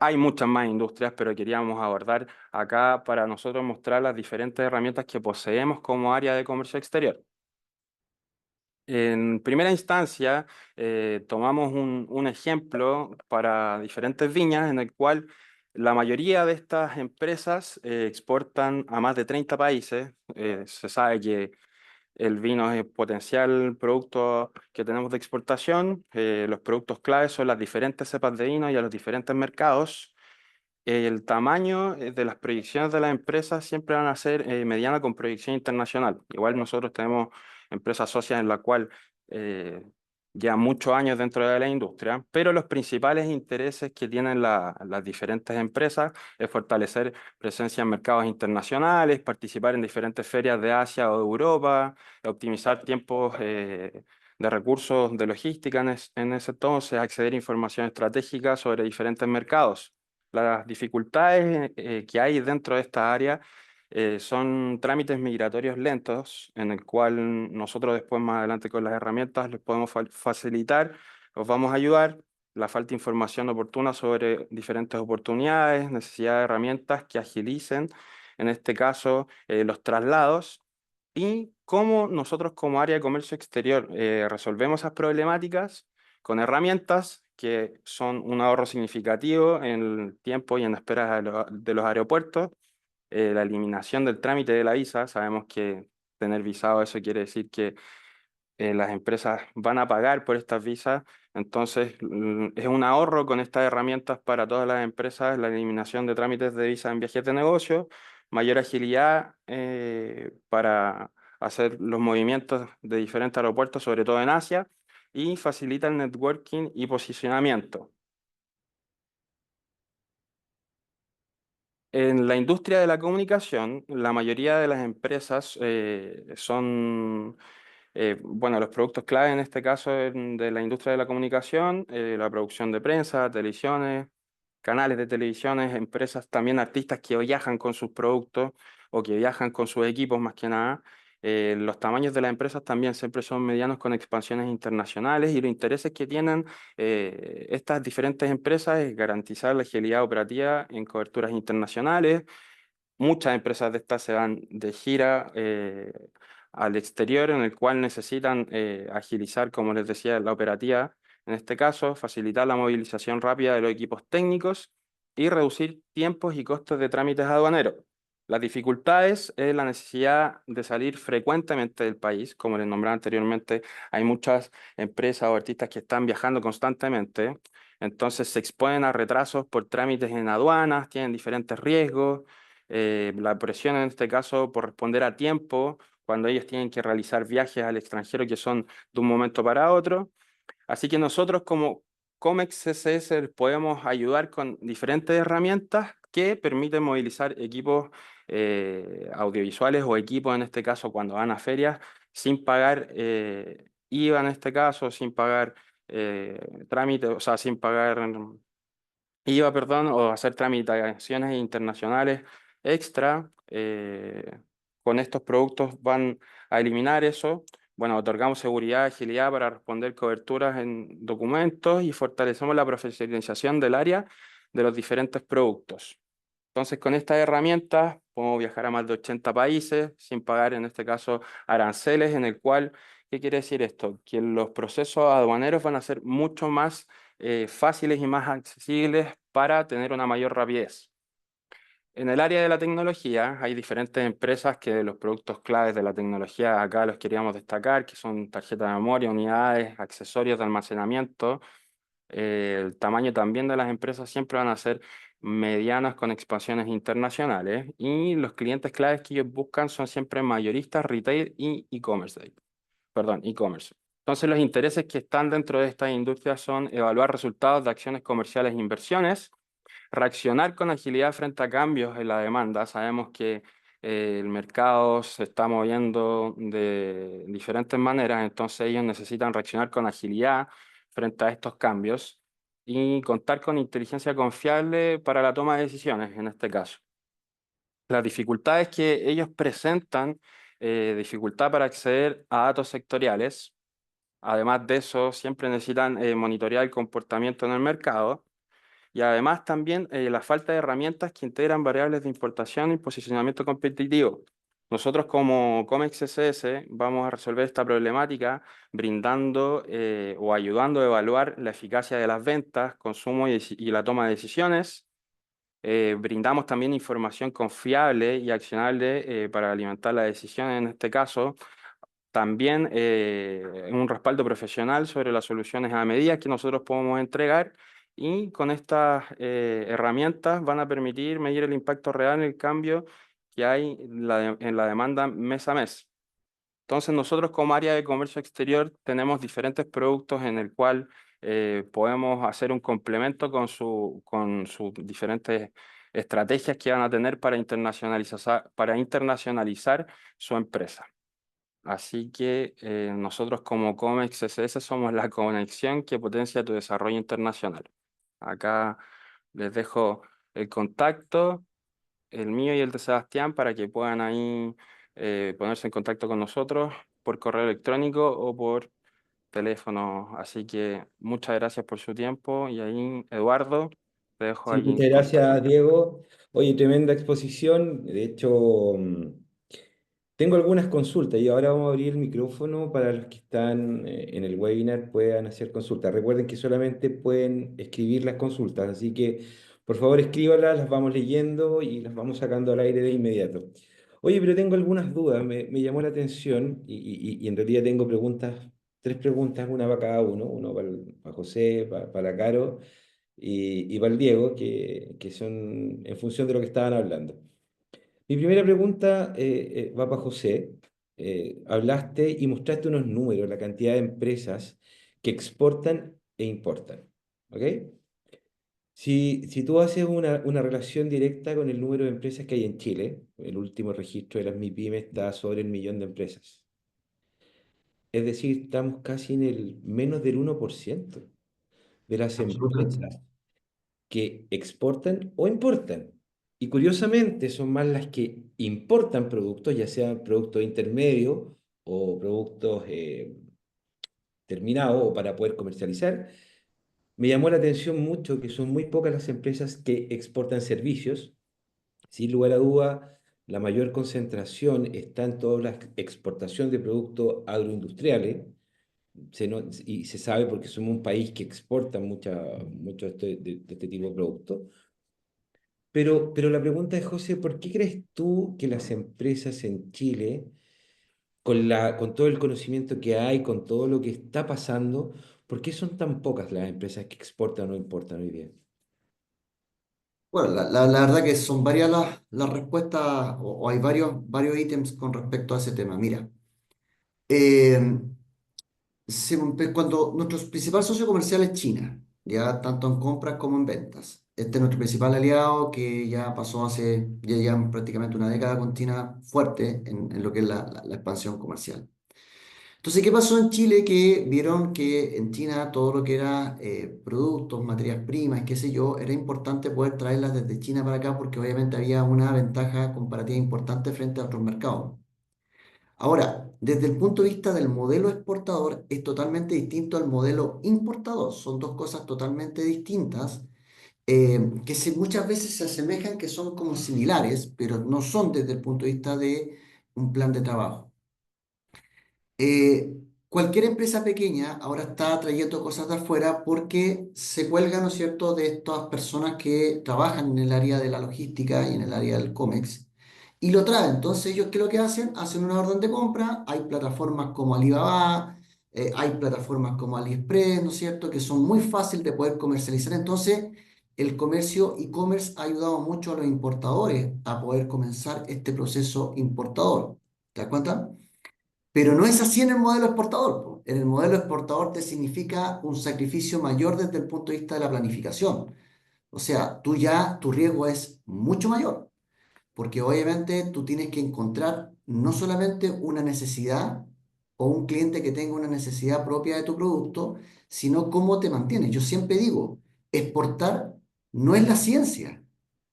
Hay muchas más industrias, pero queríamos abordar acá para nosotros mostrar las diferentes herramientas que poseemos como área de comercio exterior. En primera instancia, tomamos un ejemplo para diferentes viñas en el cual la mayoría de estas empresas exportan a más de 30 países. Se sabe que el vino es el potencial producto que tenemos de exportación. Los productos claves son las diferentes cepas de vino y a los diferentes mercados. El tamaño de las proyecciones de las empresas siempre van a ser mediana con proyección internacional. Igual nosotros tenemos empresas socias en la cual llevan muchos años dentro de la industria, pero los principales intereses que tienen las diferentes empresas es fortalecer presencia en mercados internacionales, participar en diferentes ferias de Asia o de Europa, optimizar tiempos de recursos de logística en ese entonces, acceder a información estratégica sobre diferentes mercados. Las dificultades que hay dentro de esta área son trámites migratorios lentos, en el cual nosotros después más adelante con las herramientas les podemos facilitar, los vamos a ayudar. La falta de información oportuna sobre diferentes oportunidades, necesidad de herramientas que agilicen, en este caso, los traslados. Y cómo nosotros como área de comercio exterior resolvemos esas problemáticas con herramientas que son un ahorro significativo en el tiempo y en la espera de los aeropuertos, la eliminación del trámite de la visa. Sabemos que tener visado, eso quiere decir que las empresas van a pagar por estas visas, entonces es un ahorro con estas herramientas para todas las empresas, la eliminación de trámites de visa en viajes de negocio, mayor agilidad para hacer los movimientos de diferentes aeropuertos, sobre todo en Asia, y facilita el networking y posicionamiento. En la industria de la comunicación, la mayoría de las empresas son, bueno, los productos clave en este caso de la industria de la comunicación, la producción de prensa, televisiones, canales de televisiones, empresas, también artistas que viajan con sus productos o que viajan con sus equipos más que nada. Los tamaños de las empresas también siempre son medianos con expansiones internacionales y los intereses que tienen estas diferentes empresas es garantizar la agilidad operativa en coberturas internacionales. Muchas empresas de estas se van de gira al exterior, en el cual necesitan agilizar, como les decía, la operativa. En este caso, facilitar la movilización rápida de los equipos técnicos y reducir tiempos y costos de trámites aduaneros. Las dificultades es la necesidad de salir frecuentemente del país. Como les nombraba anteriormente, hay muchas empresas o artistas que están viajando constantemente, entonces se exponen a retrasos por trámites en aduanas, tienen diferentes riesgos. La presión en este caso por responder a tiempo, cuando ellos tienen que realizar viajes al extranjero que son de un momento para otro. Así que nosotros como Comex CSS les podemos ayudar con diferentes herramientas que permiten movilizar equipos audiovisuales o equipos en este caso cuando van a ferias sin pagar IVA en este caso, sin pagar trámite, o sea, sin pagar IVA, perdón, o hacer tramitaciones internacionales extra. Con estos productos van a eliminar eso. Bueno, otorgamos seguridad, agilidad para responder coberturas en documentos y fortalecemos la profesionalización del área de los diferentes productos. Entonces, con estas herramientas podemos viajar a más de 80 países sin pagar, en este caso, aranceles, en el cual, ¿qué quiere decir esto? Que los procesos aduaneros van a ser mucho más fáciles y más accesibles para tener una mayor rapidez. En el área de la tecnología hay diferentes empresas que los productos claves de la tecnología acá los queríamos destacar, que son tarjetas de memoria, unidades, accesorios de almacenamiento. El tamaño también de las empresas siempre van a ser medianas con expansiones internacionales y los clientes claves que ellos buscan son siempre mayoristas, retail y e-commerce. Perdón, e-commerce. Entonces los intereses que están dentro de estas industrias son evaluar resultados de acciones comerciales e inversiones, reaccionar con agilidad frente a cambios en la demanda. Sabemos que el mercado se está moviendo de diferentes maneras, entonces ellos necesitan reaccionar con agilidad frente a estos cambios y contar con inteligencia confiable para la toma de decisiones en este caso. Las dificultades que ellos presentan, dificultad para acceder a datos sectoriales. Además de eso, siempre necesitan monitorear el comportamiento en el mercado. Y además también la falta de herramientas que integran variables de importación y posicionamiento competitivo. Nosotros como Comex SS vamos a resolver esta problemática brindando o ayudando a evaluar la eficacia de las ventas, consumo y la toma de decisiones. Brindamos también información confiable y accionable para alimentar la decisión en este caso. También un respaldo profesional sobre las soluciones a medida que nosotros podemos entregar, y con estas herramientas van a permitir medir el impacto real en el cambio que hay en la demanda mes a mes. Entonces nosotros como área de comercio exterior tenemos diferentes productos en el cual podemos hacer un complemento con sus diferentes estrategias que van a tener para internacionalizar su empresa. Así que nosotros como Comex SS somos la conexión que potencia tu desarrollo internacional. Acá les dejo el contacto, el mío y el de Sebastián, para que puedan ahí ponerse en contacto con nosotros por correo electrónico o por teléfono. Así que muchas gracias por su tiempo, y ahí, Eduardo, te dejo Sí, ahí muchas el contacto. gracias, Diego. Oye, tremenda exposición. De hecho, tengo algunas consultas y ahora vamos a abrir el micrófono para los que están en el webinar puedan hacer consultas. Recuerden que solamente pueden escribir las consultas, así que por favor escríbanlas, las vamos leyendo y las vamos sacando al aire de inmediato. Oye, pero tengo algunas dudas, me llamó la atención y en realidad tengo preguntas, tres preguntas, una para cada uno, uno para José, para Caro y para el Diego, que son en función de lo que estaban hablando. Mi primera pregunta va para José. Hablaste y mostraste unos números, la cantidad de empresas que exportan e importan. ¿Ok? Si tú haces una relación directa con el número de empresas que hay en Chile, el último registro de las MIPYME está sobre el millón de empresas. Es decir, estamos casi en el menos del 1% de las Absolutamente. empresas que exportan o importan. Y curiosamente son más las que importan productos, ya sean productos intermedios o productos terminados o para poder comercializar. Me llamó la atención mucho que son muy pocas las empresas que exportan servicios. Sin lugar a duda, la mayor concentración está en toda la exportación de productos agroindustriales. Y se sabe porque somos un país que exporta mucho de este tipo de productos. Pero la pregunta es, José, ¿por qué crees tú que las empresas en Chile, con todo el conocimiento que hay, con todo lo que está pasando, por qué son tan pocas las empresas que exportan o importan hoy día? Bueno, la verdad que son varias las respuestas o hay varios ítems con respecto a ese tema. Mira, eh, cuando nuestro principal socio comercial es China, ya tanto en compras como en ventas. Este es nuestro principal aliado que ya pasó ya llevan prácticamente una década con China fuerte en lo que es la expansión comercial. Entonces, ¿qué pasó en Chile? Que vieron que en China todo lo que era productos, materias primas, qué sé yo, era importante poder traerlas desde China para acá porque obviamente había una ventaja comparativa importante frente a otros mercados. Ahora, desde el punto de vista del modelo exportador, es totalmente distinto al modelo importador. Son dos cosas totalmente distintas que muchas veces se asemejan, que son como similares, pero no son desde el punto de vista de un plan de trabajo. Eh, Cualquier empresa pequeña ahora está trayendo cosas de afuera porque se cuelga, ¿no es cierto?, de estas personas que trabajan en el área de la logística y en el área del COMEX y lo traen. Entonces, ellos, ¿qué es lo que hacen? Hacen una orden de compra. Hay plataformas como Alibaba, hay plataformas como AliExpress, ¿no es cierto?, que son muy fáciles de poder comercializar. Entonces, el comercio e-commerce ha ayudado mucho a los importadores a poder comenzar este proceso importador. ¿Te das cuenta? Pero no es así en el modelo exportador, po. En el modelo exportador te significa un sacrificio mayor desde el punto de vista de la planificación. O sea, tu riesgo es mucho mayor, porque obviamente tú tienes que encontrar no solamente una necesidad o un cliente que tenga una necesidad propia de tu producto, sino cómo te mantienes. Yo siempre digo, exportar no es la ciencia,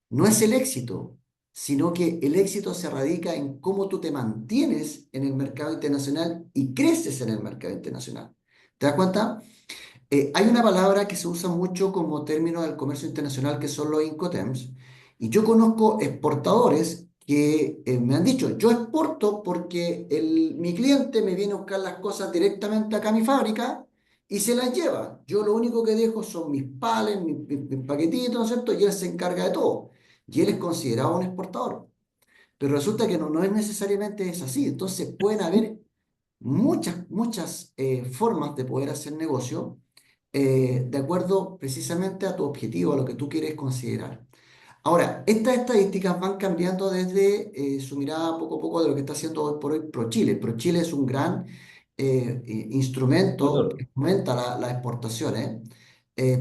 no es el éxito, sino que el éxito se radica en cómo tú te mantienes en el mercado internacional y creces en el mercado internacional. ¿Te das cuenta? Hay una palabra que se usa mucho como término del comercio internacional que son los Incoterms, y yo conozco exportadores que me han dicho, yo exporto porque mi cliente me viene a buscar las cosas directamente acá a mi fábrica y se las lleva. Yo lo único que dejo son mis palets, mis paquetitos, ¿no es cierto? Y él se encarga de todo. Y él es considerado un exportador. Pero resulta que no es necesariamente es así. Entonces pueden haber muchas formas de poder hacer negocio de acuerdo precisamente a tu objetivo, a lo que tú quieres considerar. Ahora, estas estadísticas van cambiando desde su mirada poco a poco de lo que está haciendo hoy por hoy ProChile. ProChile es un gran instrumento Motor. que fomenta las exportaciones,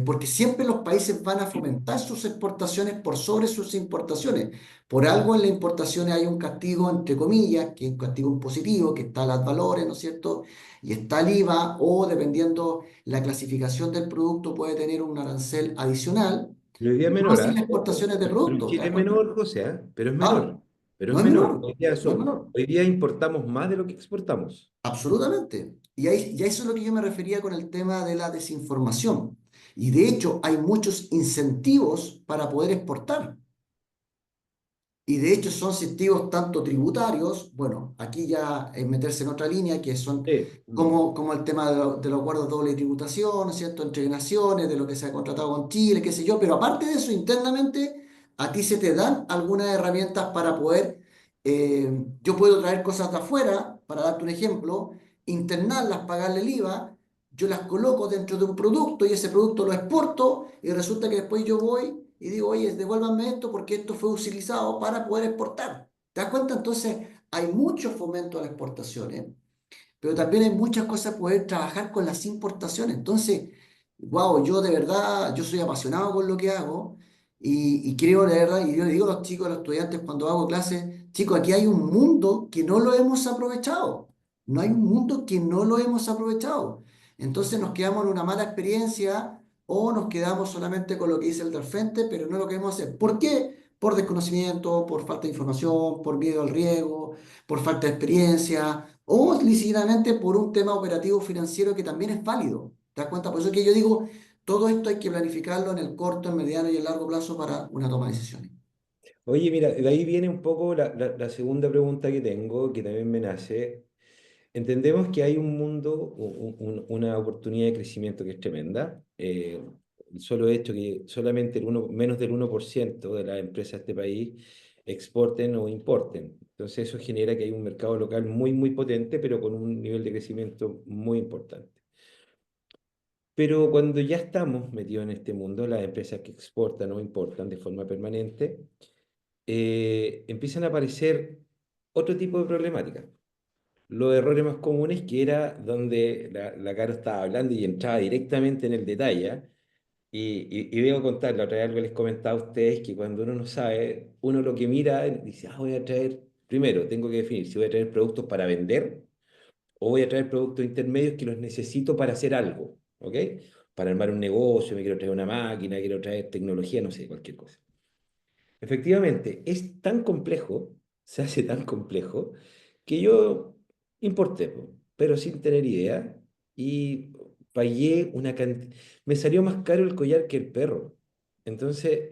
porque siempre los países van a fomentar sus exportaciones por sobre sus importaciones. Por algo en las importaciones hay un castigo, entre comillas, que es un castigo impositivo, que está las valores, ¿no es cierto? Y está el IVA, o dependiendo la clasificación del producto, puede tener un arancel adicional. Pero hoy día es No menor, así ¿ah? las Ojo, exportaciones de pero en productos, ¿te Chile das es cuenta? menor, José, ¿ah? Pero es Ah, menor. Pero es no es menor. menor, no es menor, Hoy día importamos más de lo que exportamos. absolutamente. Y a eso es lo que yo me refería con el tema de la desinformación. Y de hecho hay muchos incentivos para poder exportar. Y de hecho son incentivos tanto tributarios, bueno, aquí ya es meterse en otra línea, que son Sí. como el tema de los acuerdos de doble tributación, ¿no es cierto?, entre naciones, de lo que se ha contratado con Chile, qué sé yo, pero aparte de eso, internamente, a ti se te dan algunas herramientas para poder, yo puedo traer cosas de afuera, para darte un ejemplo, internarlas, pagarle el IVA, yo las coloco dentro de un producto y ese producto lo exporto y resulta que después yo voy y digo, oye, devuélvanme esto porque esto fue utilizado para poder exportar. ¿Te das cuenta? Entonces, hay mucho fomento a las exportaciones, pero también hay muchas cosas poder trabajar con las importaciones. Entonces, wow, yo de verdad, yo soy apasionado con lo que hago y creo de verdad, y yo le digo a los chicos, a los estudiantes cuando hago clases, chicos, aquí hay un mundo que no lo hemos aprovechado. No hay un mundo que no lo hemos aprovechado. Entonces nos quedamos en una mala experiencia o nos quedamos solamente con lo que dice el del frente, pero no lo queremos hacer. ¿Por qué? Por desconocimiento, por falta de información, por miedo al riesgo, por falta de experiencia o lícitamente por un tema operativo financiero que también es válido. ¿Te das cuenta? Por eso es que yo digo, todo esto hay que planificarlo en el corto, el mediano y el largo plazo para una toma de decisiones. Oye, mira, de ahí viene un poco la segunda pregunta que tengo, que también me nace. Entendemos que hay un mundo, una oportunidad de crecimiento que es tremenda. El solo hecho que solamente menos del 1% de las empresas de este país exporten o importen. Entonces eso genera que hay un mercado local muy potente, pero con un nivel de crecimiento muy importante. Pero cuando ya estamos metidos en este mundo, las empresas que exportan o importan de forma permanente, empiezan a aparecer otro tipo de problemáticas. Los errores más comunes, que era donde la Caro estaba hablando y entraba directamente en el detalle, ¿ah? Y debo contar, la otra vez algo les comentaba a ustedes, que cuando uno no sabe, uno lo que mira dice, voy a traer, primero tengo que definir si voy a traer productos para vender o voy a traer productos intermedios que los necesito para hacer algo, ¿ok? Para armar un negocio, me quiero traer una máquina, quiero traer tecnología, no sé, cualquier cosa. Efectivamente, es tan complejo, se hace tan complejo, que yo importé, po, pero sin tener idea, y pagué una cantidad. Me salió más caro el collar que el perro. Entonces,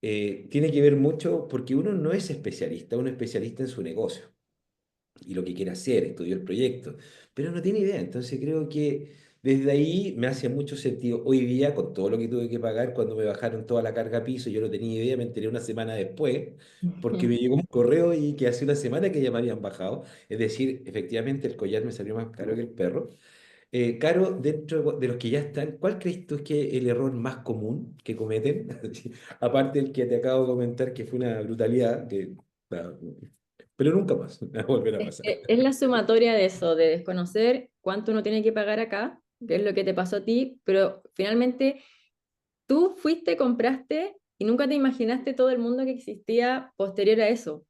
tiene que ver mucho porque uno no es especialista, uno es especialista en su negocio y lo que quiere hacer, estudió el proyecto, pero no tiene idea. Entonces creo que desde ahí me hace mucho sentido. Hoy día, con todo lo que tuve que pagar cuando me bajaron toda la carga a piso, yo no tenía idea, me enteré una semana después, porque me llegó un correo y que hace una semana que ya me habían bajado. Es decir, efectivamente el collar me salió más caro que el perro. Caro, dentro de los que ya están, ¿cuál crees tú que es el error más común que cometen? Aparte del que te acabo de comentar, que fue una brutalidad, que, nada, pero nunca más va a volver a pasar. Es la sumatoria de eso, de desconocer cuánto uno tiene que pagar acá, que es lo que te pasó a ti, pero finalmente tú fuiste, compraste y nunca te imaginaste todo el mundo que existía posterior a eso.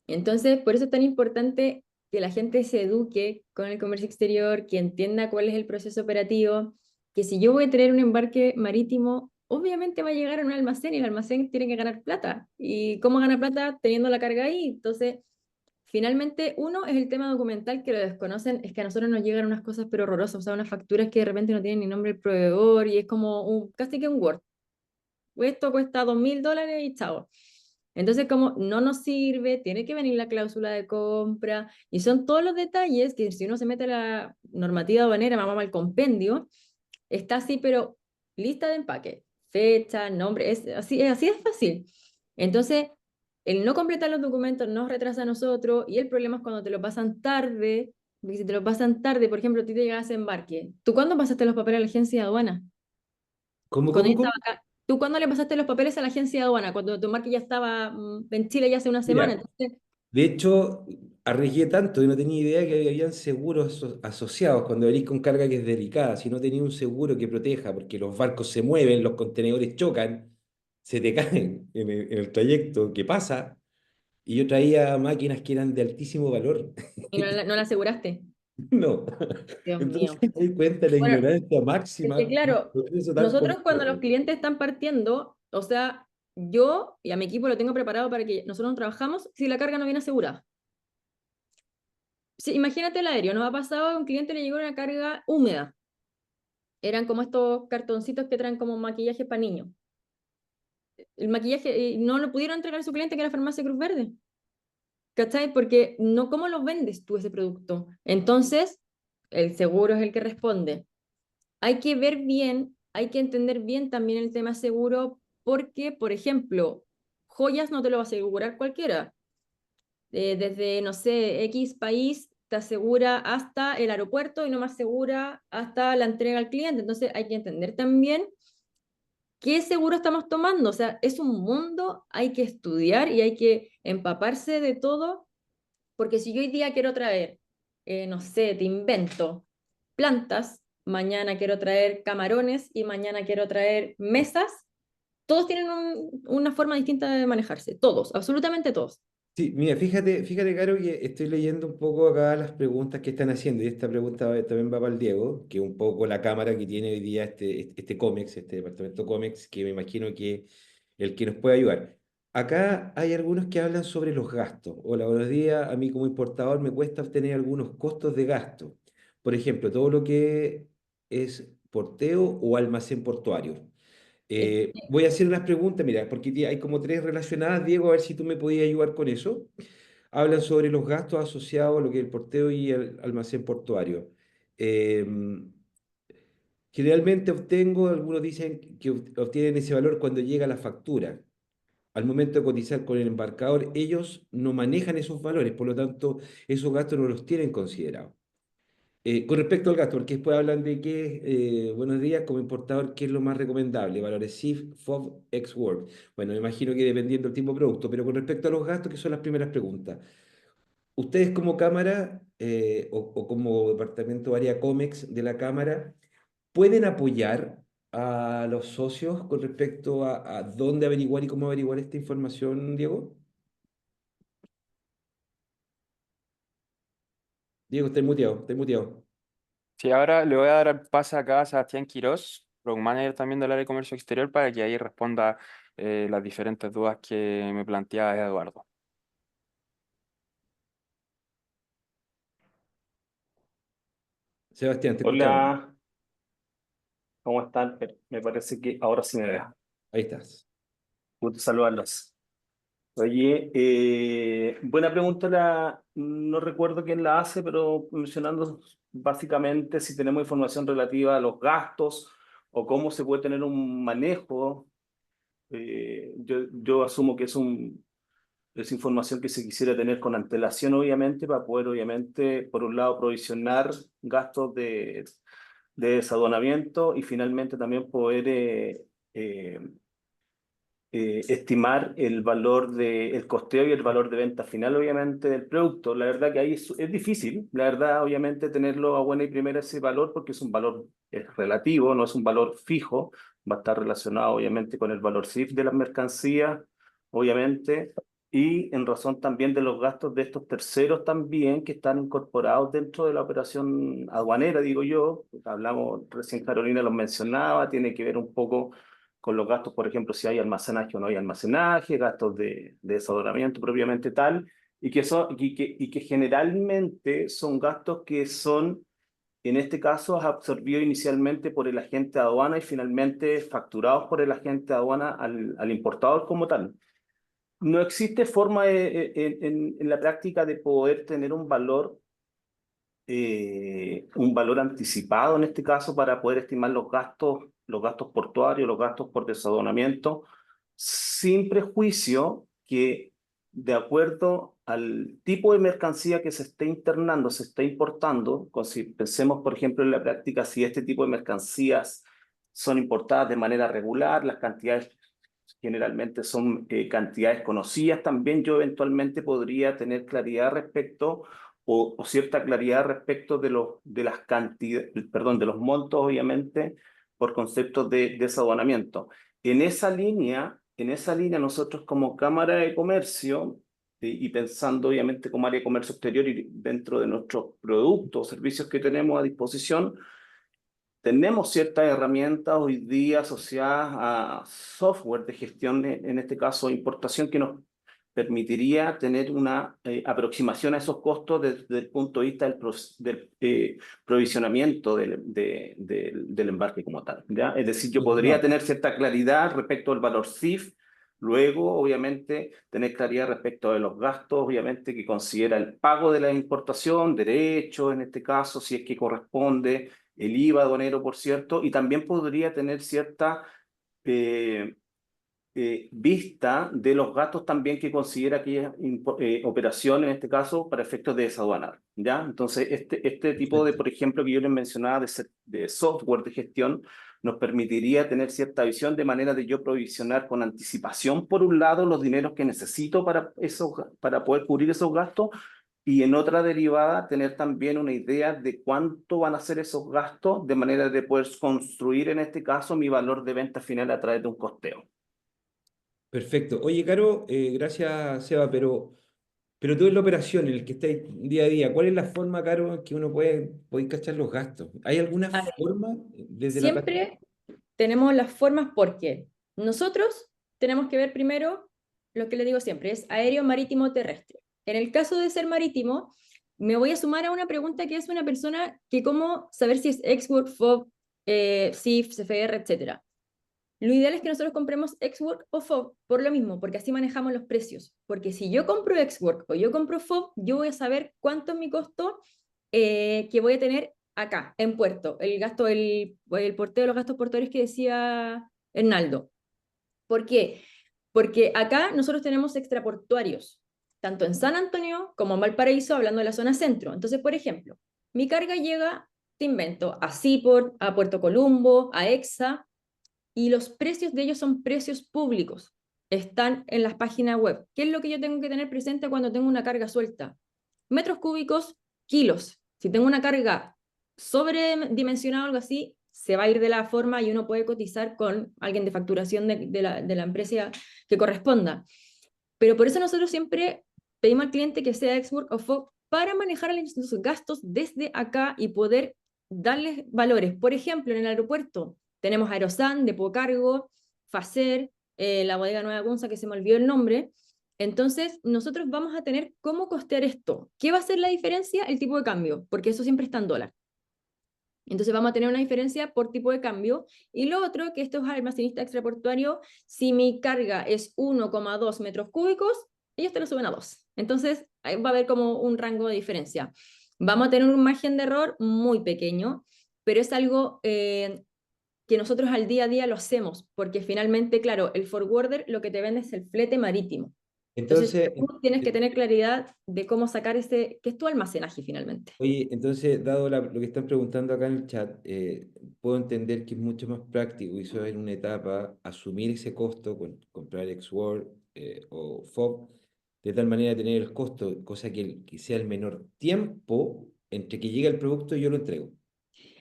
Entonces, por eso es tan importante que la gente se eduque con el comercio exterior, que entienda cuál es el proceso operativo, que si yo voy a tener un embarque marítimo, obviamente va a llegar a un almacén y el almacén tiene que ganar plata. ¿Y cómo gana plata? Teniendo la carga ahí. Entonces, finalmente, uno es el tema documental que lo desconocen, es que a nosotros nos llegan unas cosas pero horrorosas, o sea, unas facturas que de repente no tienen ni nombre del proveedor y es como casi que un Word. Esto cuesta $2.000 y chao. Entonces, como no nos sirve, tiene que venir la cláusula de compra, y son todos los detalles que si uno se mete a la normativa aduanera, vamos al compendio, está así, pero lista de empaque, fecha, nombre, así es fácil. Entonces, el no completar los documentos nos retrasa a nosotros, y el problema es cuando te lo pasan tarde, porque si te lo pasan tarde, por ejemplo, a ti te llegas a embarque. ¿Tú cuándo pasaste los papeles a la agencia de aduana? ¿Cómo, Cuando cómo, yo estaba cómo? acá. ¿Tú cuándo le pasaste los papeles a la agencia de aduana? Cuando tu embarque ya estaba en Chile ya hace una semana. Mira, Entonces, de hecho, arriesgué tanto y no tenía idea que habían seguros asociados cuando venís con carga que es delicada. Si no tenía un seguro que proteja, porque los barcos se mueven, los contenedores chocan, se te caen en el trayecto que pasa. Y yo traía máquinas que eran de altísimo valor. y no la aseguraste. No. Dios Entonces mío. me doy cuenta de la Bueno, ignorancia es que máxima de un claro, proceso tan nosotros cuando los complejo. clientes están partiendo, o sea, yo y a mi equipo lo tengo preparado para que nosotros trabajamos si la carga no viene asegurada. Sí, imagínate el aéreo, nos ha pasado a un cliente le llegó una carga húmeda. Eran como estos cartoncitos que traen como maquillaje para niños. El maquillaje no lo pudieron entregar a su cliente que era Farmacia Cruz Verde. ¿Cachai? Porque no, ¿cómo lo vendes tú ese producto? Entonces, el seguro es el que responde. Hay que ver bien, hay que entender bien también el tema seguro, porque, por ejemplo, joyas no te lo va a asegurar cualquiera. Desde, no sé, X país te asegura hasta el aeropuerto y no más asegura hasta la entrega al cliente. Entonces, hay que entender también qué seguro estamos tomando. O sea, es un mundo, hay que estudiar y hay que empaparse de todo, porque si yo hoy día quiero traer, no sé, te invento, plantas, mañana quiero traer camarones y mañana quiero traer mesas, todos tienen una forma distinta de manejarse, todos, absolutamente todos. Sí, mira, fíjate, Caro, que estoy leyendo un poco acá las preguntas que están haciendo, y esta pregunta también va para el Diego, que es un poco la cámara que tiene hoy día este COMEX, este departamento COMEX, que me imagino que el que nos puede ayudar. Acá hay algunos que hablan sobre los gastos. Hola, buenos días. A mí como importador me cuesta obtener algunos costos de gasto. Por ejemplo, todo lo que es porteo o almacén portuario. Es- Voy a hacer unas preguntas, mira, porque hay como tres relacionadas, Diego, a ver si tú me podías ayudar con eso. Hablan sobre los gastos asociados a lo que es el porteo y el almacén portuario. Eh, Generalmente obtengo, algunos dicen que obtienen ese valor cuando llega la factura. Al momento de cotizar con el embarcador, ellos no manejan esos valores, por lo tanto, esos gastos no los tienen considerados. Con respecto al gasto, porque después hablan de que, buenos días, como importador, ¿qué es lo más recomendable? Valores CIF, FOB, ex-work. Bueno, me imagino que dependiendo del tipo de producto, pero con respecto a los gastos, que son las primeras preguntas. Ustedes como cámara o como departamento área COMEX de la cámara, ¿pueden apoyar a los socios con respecto a dónde averiguar y cómo averiguar esta información, Diego? Diego, está muteado, está muteado. Sí, ahora le voy a dar el pase acá a Sebastián Quirós, Product Manager también del área de comercio exterior, para que ahí responda las diferentes dudas que me planteaba Eduardo. Sebastián, te escuchamos. Hola, ¿cómo están? Me parece que ahora sí me veo. Ahí estás. Gusto saludarlos. Oye, buena pregunta, no recuerdo quién la hace, pero mencionando básicamente si tenemos información relativa a los gastos o cómo se puede tener un manejo. Yo asumo que es información que se quisiera tener con antelación, obviamente, para poder, obviamente, por un lado, provisionar gastos de desaduanamiento y finalmente también poder eh, estimar el valor el costeo y el valor de venta final, obviamente, del producto. La verdad que ahí es difícil, la verdad, obviamente, tenerlo a buena y primera ese valor, porque es un valor relativo, no es un valor fijo, va a estar relacionado, obviamente, con el valor CIF de las mercancías, obviamente, y en razón también de los gastos de estos terceros también que están incorporados dentro de la operación aduanera, digo yo. Hablamos, recién Carolina los mencionaba, tiene que ver un poco con los gastos, por ejemplo, si hay almacenaje o no hay almacenaje, gastos de desaduanamiento propiamente tal, y que generalmente son gastos que son, en este caso, absorbidos inicialmente por el agente de aduana y finalmente facturados por el agente de aduana al importador como tal. No existe forma en la práctica de poder tener un valor anticipado en este caso para poder estimar los gastos portuarios, los gastos por desadonamiento, sin prejuicio que de acuerdo al tipo de mercancía que se esté internando, se esté importando, si pensemos por ejemplo en la práctica, si este tipo de mercancías son importadas de manera regular, las cantidades generalmente son cantidades conocidas, también yo eventualmente podría tener claridad respecto o cierta claridad respecto de las cantidades, perdón, de los montos, obviamente, por conceptos de desadonamiento. En esa línea nosotros como Cámara de Comercio, y pensando obviamente como área de comercio exterior y dentro de nuestros productos o servicios que tenemos a disposición, tenemos ciertas herramientas hoy día asociadas a software de gestión, en este caso importación, que nos permitiría tener una aproximación a esos costos desde el punto de vista del provisionamiento del embarque como tal, ¿ya? Es decir, yo podría No, tener cierta claridad respecto al valor CIF, luego, obviamente, tener claridad respecto de los gastos, obviamente, que considera el pago de la importación, derechos en este caso, si es que corresponde, el IVA aduanero, por cierto, y también podría tener cierta eh, vista de los gastos también que considera aquella operación, en este caso, para efectos de desaduanar, ¿ya? Entonces, este tipo de, perfecto. por ejemplo, que yo les mencionaba de software de gestión, nos permitiría tener cierta visión de manera de yo provisionar con anticipación, por un lado, los dineros que necesito para poder cubrir esos gastos, y en otra derivada, tener también una idea de cuánto van a ser esos gastos, de manera de poder construir, en este caso, mi valor de venta final a través de un costeo. Perfecto. Oye, Caro, gracias, Seba, pero tú en la operación, en el que estáis día a día, ¿cuál es la forma, Caro, en que uno puede cachar los gastos? ¿Hay alguna A ver, forma desde la práctica? siempre tenemos las formas porque nosotros tenemos que ver primero lo que le digo siempre, es aéreo, marítimo, terrestre. En el caso de ser marítimo, me voy a sumar a una pregunta que es una persona que cómo saber si es ex-work, FOB, CIF, CFR, etc. Lo ideal es que nosotros compremos ex-work o FOB por lo mismo, porque así manejamos los precios. Porque si yo compro ex-work o yo compro FOB, yo voy a saber cuánto es mi costo que voy a tener acá, en puerto. El gasto, el porteo de los gastos portuarios que decía Hernaldo. ¿Por qué? Porque acá nosotros tenemos extraportuarios, tanto en San Antonio como en Valparaíso, hablando de la zona centro. Entonces, por ejemplo, mi carga llega, te invento, a Seaport, a Puerto Columbo, a EXA, y los precios de ellos son precios públicos. Están en las páginas web. ¿Qué es lo que yo tengo que tener presente cuando tengo una carga suelta? Metros cúbicos, kilos. Si tengo una carga sobredimensionada o algo así, se va a ir de la forma y uno puede cotizar con alguien de facturación de la empresa que corresponda. Pero por eso nosotros siempre pedimos al cliente que sea ex-work o FOB para manejar los gastos desde acá y poder darles valores. Por ejemplo, en el aeropuerto tenemos Aerosan, Depot Cargo, Facer, la bodega Nueva Gunza, que se me olvidó el nombre. Entonces, nosotros vamos a tener cómo costear esto. ¿Qué va a ser la diferencia? El tipo de cambio, porque eso siempre está en dólar. Entonces vamos a tener una diferencia por tipo de cambio. Y lo otro, que estos almacenistas extraportuarios, si mi carga es 1,2 metros cúbicos, ellos te lo suben a 2. Entonces ahí va a haber como un rango de diferencia. Vamos a tener un margen de error muy pequeño, pero es algo que nosotros al día a día lo hacemos, porque finalmente, claro, el forwarder lo que te vende es el flete marítimo. Entonces Entonces, tú tienes que tener claridad de cómo sacar ese, que es tu almacenaje finalmente. oye, entonces, dado lo que están preguntando acá en el chat, puedo entender que es mucho más práctico, y eso en una etapa, asumir ese costo con comprar Xword o FOB, de tal manera de tener el costo, cosa que sea el menor tiempo entre que llega el producto y yo lo entrego.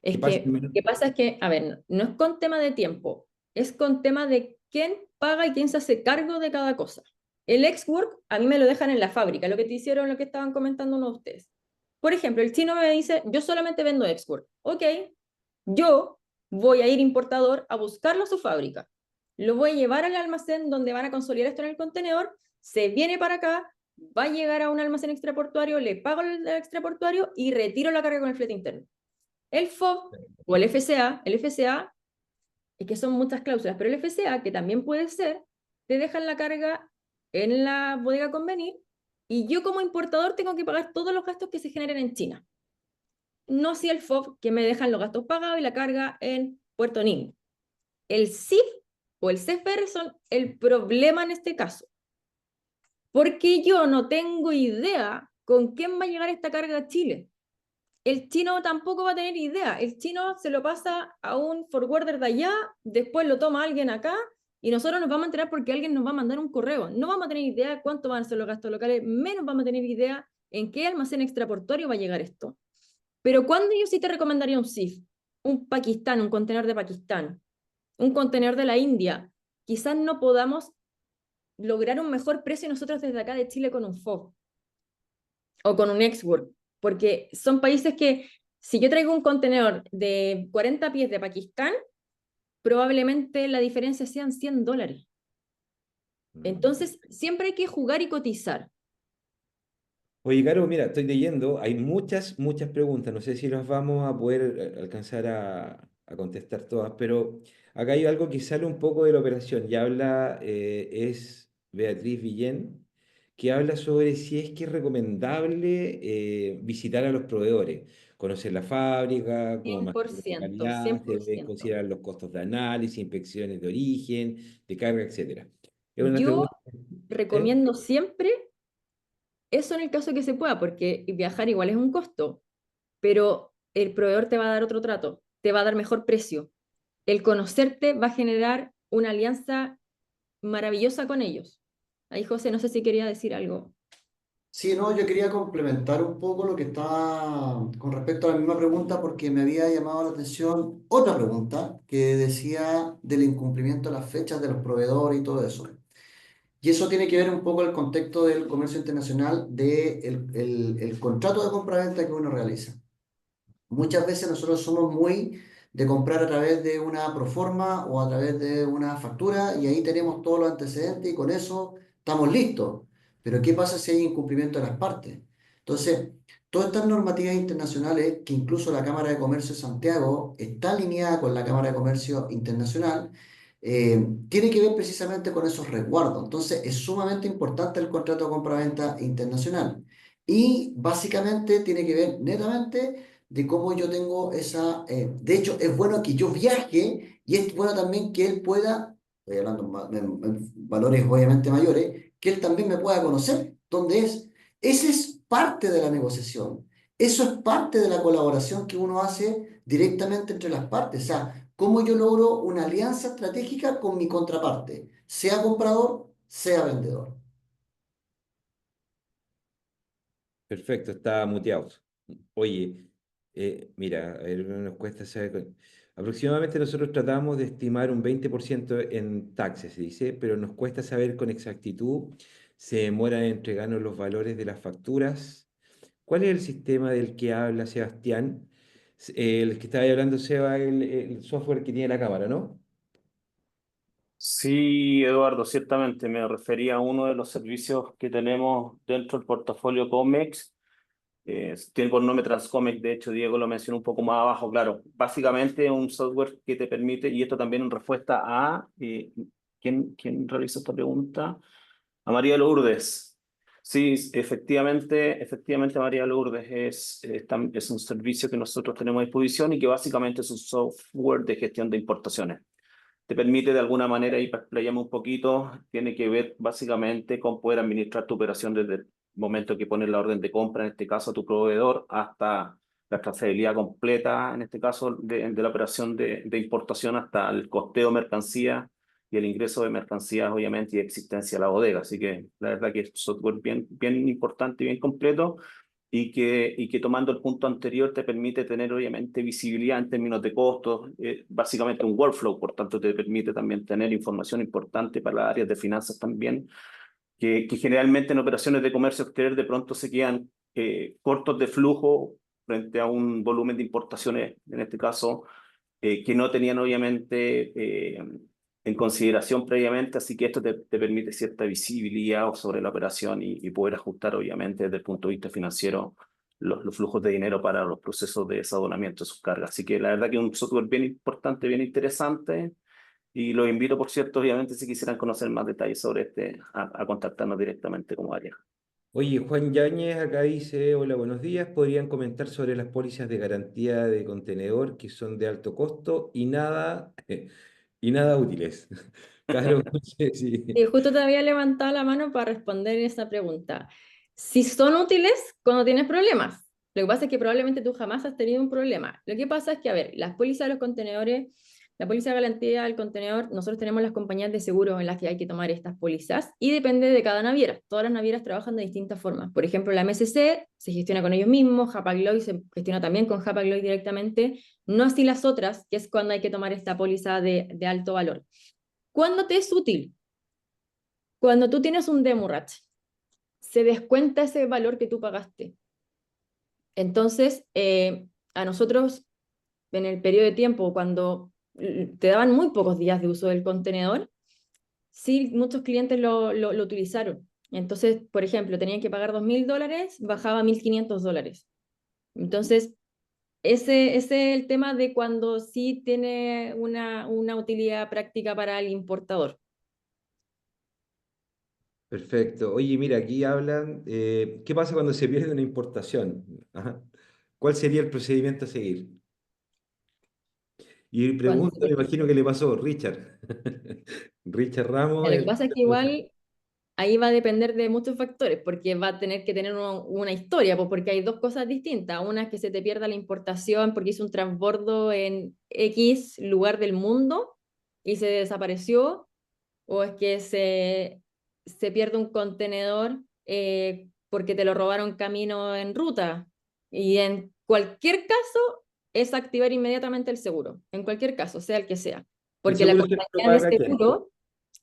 Es Que pase el que menor... lo que pasa es que, a ver, no es con tema de tiempo, es con tema de quién paga y quién se hace cargo de cada cosa. El ex-work a mí me lo dejan en la fábrica, lo que te hicieron, lo que estaban comentando uno de ustedes. Por ejemplo, el chino me dice, yo solamente vendo ex-work. Ok, yo voy a ir importador a buscarlo a su fábrica. Lo voy a llevar al almacén donde van a consolidar esto en el contenedor, se viene para acá, va a llegar a un almacén extraportuario, le pago el extraportuario y retiro la carga con el flete interno. El FOB o el FCA, es que son muchas cláusulas, pero el FCA, que también puede ser, te dejan la carga en la bodega Convenir y yo como importador tengo que pagar todos los gastos que se generen en China. No si el FOB, que me dejan los gastos pagados y la carga en Puerto Ningbo. El CIF o el CFR son el problema en este caso. Porque yo no tengo idea con quién va a llegar esta carga a Chile. El chino tampoco va a tener idea. El chino se lo pasa a un forwarder de allá, después lo toma alguien acá y nosotros nos vamos a enterar porque alguien nos va a mandar un correo. No vamos a tener idea cuánto van a ser los gastos locales, menos vamos a tener idea en qué almacén extraportuario va a llegar esto. Pero ¿cuándo yo sí te recomendaría un CIF? Un Pakistán, un contenedor de Pakistán, un contenedor de la India. Quizás no podamos lograr un mejor precio nosotros desde acá de Chile con un FOB o con un Export, porque son países que si yo traigo un contenedor de 40 pies de Pakistán, probablemente la diferencia sean $100. Entonces, siempre hay que jugar y cotizar. Oye, Caro, mira, estoy leyendo, hay muchas preguntas, no sé si las vamos a poder alcanzar a contestar todas, pero acá hay algo que sale un poco de la operación y habla, es Beatriz Villén, que habla sobre si es que es recomendable visitar a los proveedores, conocer la fábrica, cómo mantener la 100%, calidad, se deben 100%. considerar los costos de análisis, inspecciones de origen, de carga, etcétera. Es una Yo pregunta, ¿eh? recomiendo siempre eso en el caso que se pueda, porque viajar igual es un costo, pero el proveedor te va a dar otro trato, te va a dar mejor precio. El conocerte va a generar una alianza maravillosa con ellos. Ahí, José, no sé si quería decir algo. Sí, no, yo quería complementar un poco lo que estaba con respecto a la misma pregunta porque me había llamado la atención otra pregunta que decía del incumplimiento de las fechas de los proveedores y todo eso. Y eso tiene que ver un poco el contexto del comercio internacional de el contrato de compraventa que uno realiza. Muchas veces nosotros somos muy de comprar a través de una proforma o a través de una factura y ahí tenemos todos los antecedentes y con eso estamos listos. Pero ¿qué pasa si hay incumplimiento de las partes? Entonces, todas estas normativas internacionales, que incluso la Cámara de Comercio de Santiago está alineada con la Cámara de Comercio Internacional, tiene que ver precisamente con esos resguardos. Entonces, es sumamente importante el contrato de compraventa internacional. Y básicamente tiene que ver netamente de cómo yo tengo esa... de hecho, es bueno que yo viaje y es bueno también que él pueda, estoy hablando en valores obviamente mayores, que él también me pueda conocer dónde es. Ese es parte de la negociación. Eso es parte de la colaboración que uno hace directamente entre las partes. O sea, cómo yo logro una alianza estratégica con mi contraparte, sea comprador, sea vendedor. Perfecto, está muteado. Oye, mira, a ver, nos cuesta saber. Aproximadamente nosotros tratamos de estimar un 20% en taxes, se dice, pero nos cuesta saber con exactitud. Se demora en entregarnos los valores de las facturas. ¿Cuál es el sistema del que habla Sebastián? El que estaba hablando, Seba, el software que tiene la cámara, ¿no? Sí, Eduardo, ciertamente me refería a uno de los servicios que tenemos dentro del portafolio Comex. Tiene por nombre Transcomex, de hecho Diego lo mencionó un poco más abajo, claro. Básicamente es un software que te permite, y esto también en respuesta a, ¿quién realizó esta pregunta? A María Lourdes. Sí, efectivamente María Lourdes es un servicio que nosotros tenemos a disposición y que básicamente es un software de gestión de importaciones. Te permite de alguna manera, y para explayarme un poquito, tiene que ver básicamente con poder administrar tu operación desde el momento que pones la orden de compra, en este caso a tu proveedor, hasta la trazabilidad completa, en este caso de la operación de importación, hasta el costeo de mercancía y el ingreso de mercancías, obviamente, y existencia de la bodega. Así que la verdad que es un software bien importante y bien completo y que tomando el punto anterior te permite tener obviamente visibilidad en términos de costos, básicamente un workflow, por tanto te permite también tener información importante para las áreas de finanzas también, que generalmente en operaciones de comercio exterior de pronto se quedan cortos de flujo frente a un volumen de importaciones, en este caso, que no tenían obviamente en consideración previamente, así que esto te permite cierta visibilidad sobre la operación y poder ajustar obviamente desde el punto de vista financiero los flujos de dinero para los procesos de desadonamiento de sus cargas. Así que la verdad que es un software bien importante, bien interesante Y los invito, por cierto, obviamente, si quisieran conocer más detalles sobre a contactarnos directamente como área. Oye, Juan Yáñez acá dice, hola, buenos días. ¿Podrían comentar sobre las pólizas de garantía de contenedor que son de alto costo y nada útiles? Claro, no sé si... Y justo te había levantado la mano para responder esa pregunta. Si son útiles cuando tienes problemas. Lo que pasa es que probablemente tú jamás has tenido un problema. Lo que pasa es que, a ver, las pólizas de los contenedores, la póliza de garantía del contenedor, nosotros tenemos las compañías de seguro en las que hay que tomar estas pólizas y depende de cada naviera. Todas las navieras trabajan de distintas formas. Por ejemplo, la MSC se gestiona con ellos mismos, Hapag-Lloyd se gestiona también con Hapag-Lloyd directamente, no así las otras, que es cuando hay que tomar esta póliza de alto valor. ¿Cuándo te es útil? Cuando tú tienes un demurrage, se descuenta ese valor que tú pagaste. Entonces, a nosotros, en el periodo de tiempo, cuando te daban muy pocos días de uso del contenedor, sí, muchos clientes lo utilizaron. Entonces, por ejemplo, tenían que pagar $2.000, bajaba a $1.500. Entonces, ese es el tema de cuando sí tiene una utilidad práctica para el importador. Perfecto. Oye, mira, aquí hablan, ¿qué pasa cuando se pierde una importación? Ajá. ¿Cuál sería el procedimiento a seguir? Y Cuando pregunta, me imagino que le pasó Richard. Richard Ramos, lo que el... pasa es que igual ahí va a depender de muchos factores, porque va a tener que tener una historia, pues porque hay dos cosas distintas. Una es que se te pierda la importación porque hizo un transbordo en X lugar del mundo y se desapareció, o es que se pierde un contenedor porque te lo robaron camino en ruta. Y en cualquier caso es activar inmediatamente el seguro, en cualquier caso, sea el que sea, ¿El porque la seguro siempre lo compañía de paga quién? seguro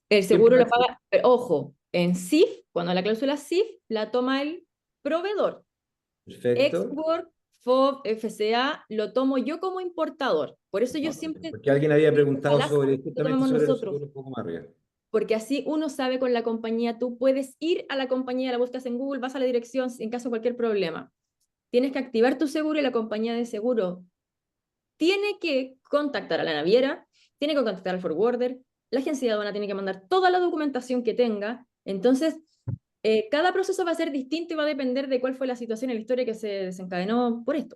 el Siempre seguro va lo a ser- paga, pero ojo, en CIF, cuando la cláusula CIF la toma el proveedor. Perfecto. Export, FOB, FCA, lo tomo yo como importador. Por eso yo siempre Porque alguien había preguntado ojalá sobre, lo justamente tomemos sobre los nosotros, seguros un poco más arriba. porque así uno sabe con la compañía, tú puedes ir a la compañía, la buscas en Google, vas a la dirección en caso de cualquier problema. Tienes que activar tu seguro y la compañía de seguro tiene que contactar a la naviera, tiene que contactar al forwarder, la agencia de aduana tiene que mandar toda la documentación que tenga. Entonces, cada proceso va a ser distinto y va a depender de cuál fue la situación en la historia que se desencadenó por esto.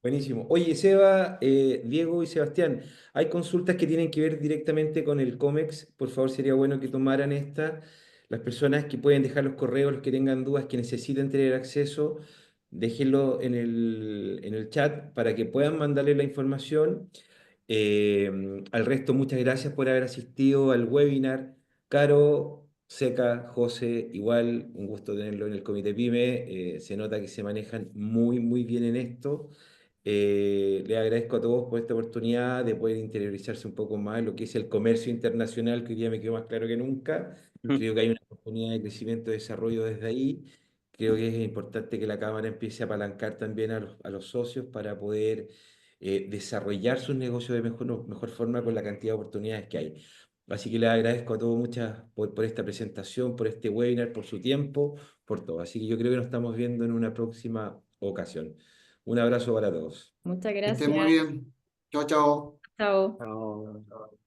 Buenísimo. Oye, Seba, Diego y Sebastián, hay consultas que tienen que ver directamente con el COMEX. Por favor, sería bueno que tomaran estas. Las personas que pueden dejar los correos, los que tengan dudas, que necesiten tener acceso, déjenlo en el chat para que puedan mandarle la información. Al resto, muchas gracias por haber asistido al webinar. Caro, Seca, José, igual, un gusto tenerlo en el Comité PYME. Se nota que se manejan muy, muy bien en esto. Les agradezco a todos por esta oportunidad de poder interiorizarse un poco más en lo que es el comercio internacional, que hoy día me quedó más claro que nunca. Creo que hay una oportunidad de crecimiento y desarrollo desde ahí. Creo que es importante que la Cámara empiece a apalancar también a los socios para poder desarrollar sus negocios de mejor forma con la cantidad de oportunidades que hay. Así que les agradezco a todos muchas por esta presentación, por este webinar, por su tiempo, por todo. Así que yo creo que nos estamos viendo en una próxima ocasión. Un abrazo para todos. Muchas Que estén muy gracias. bien. Chao, chao. Chao. Chao.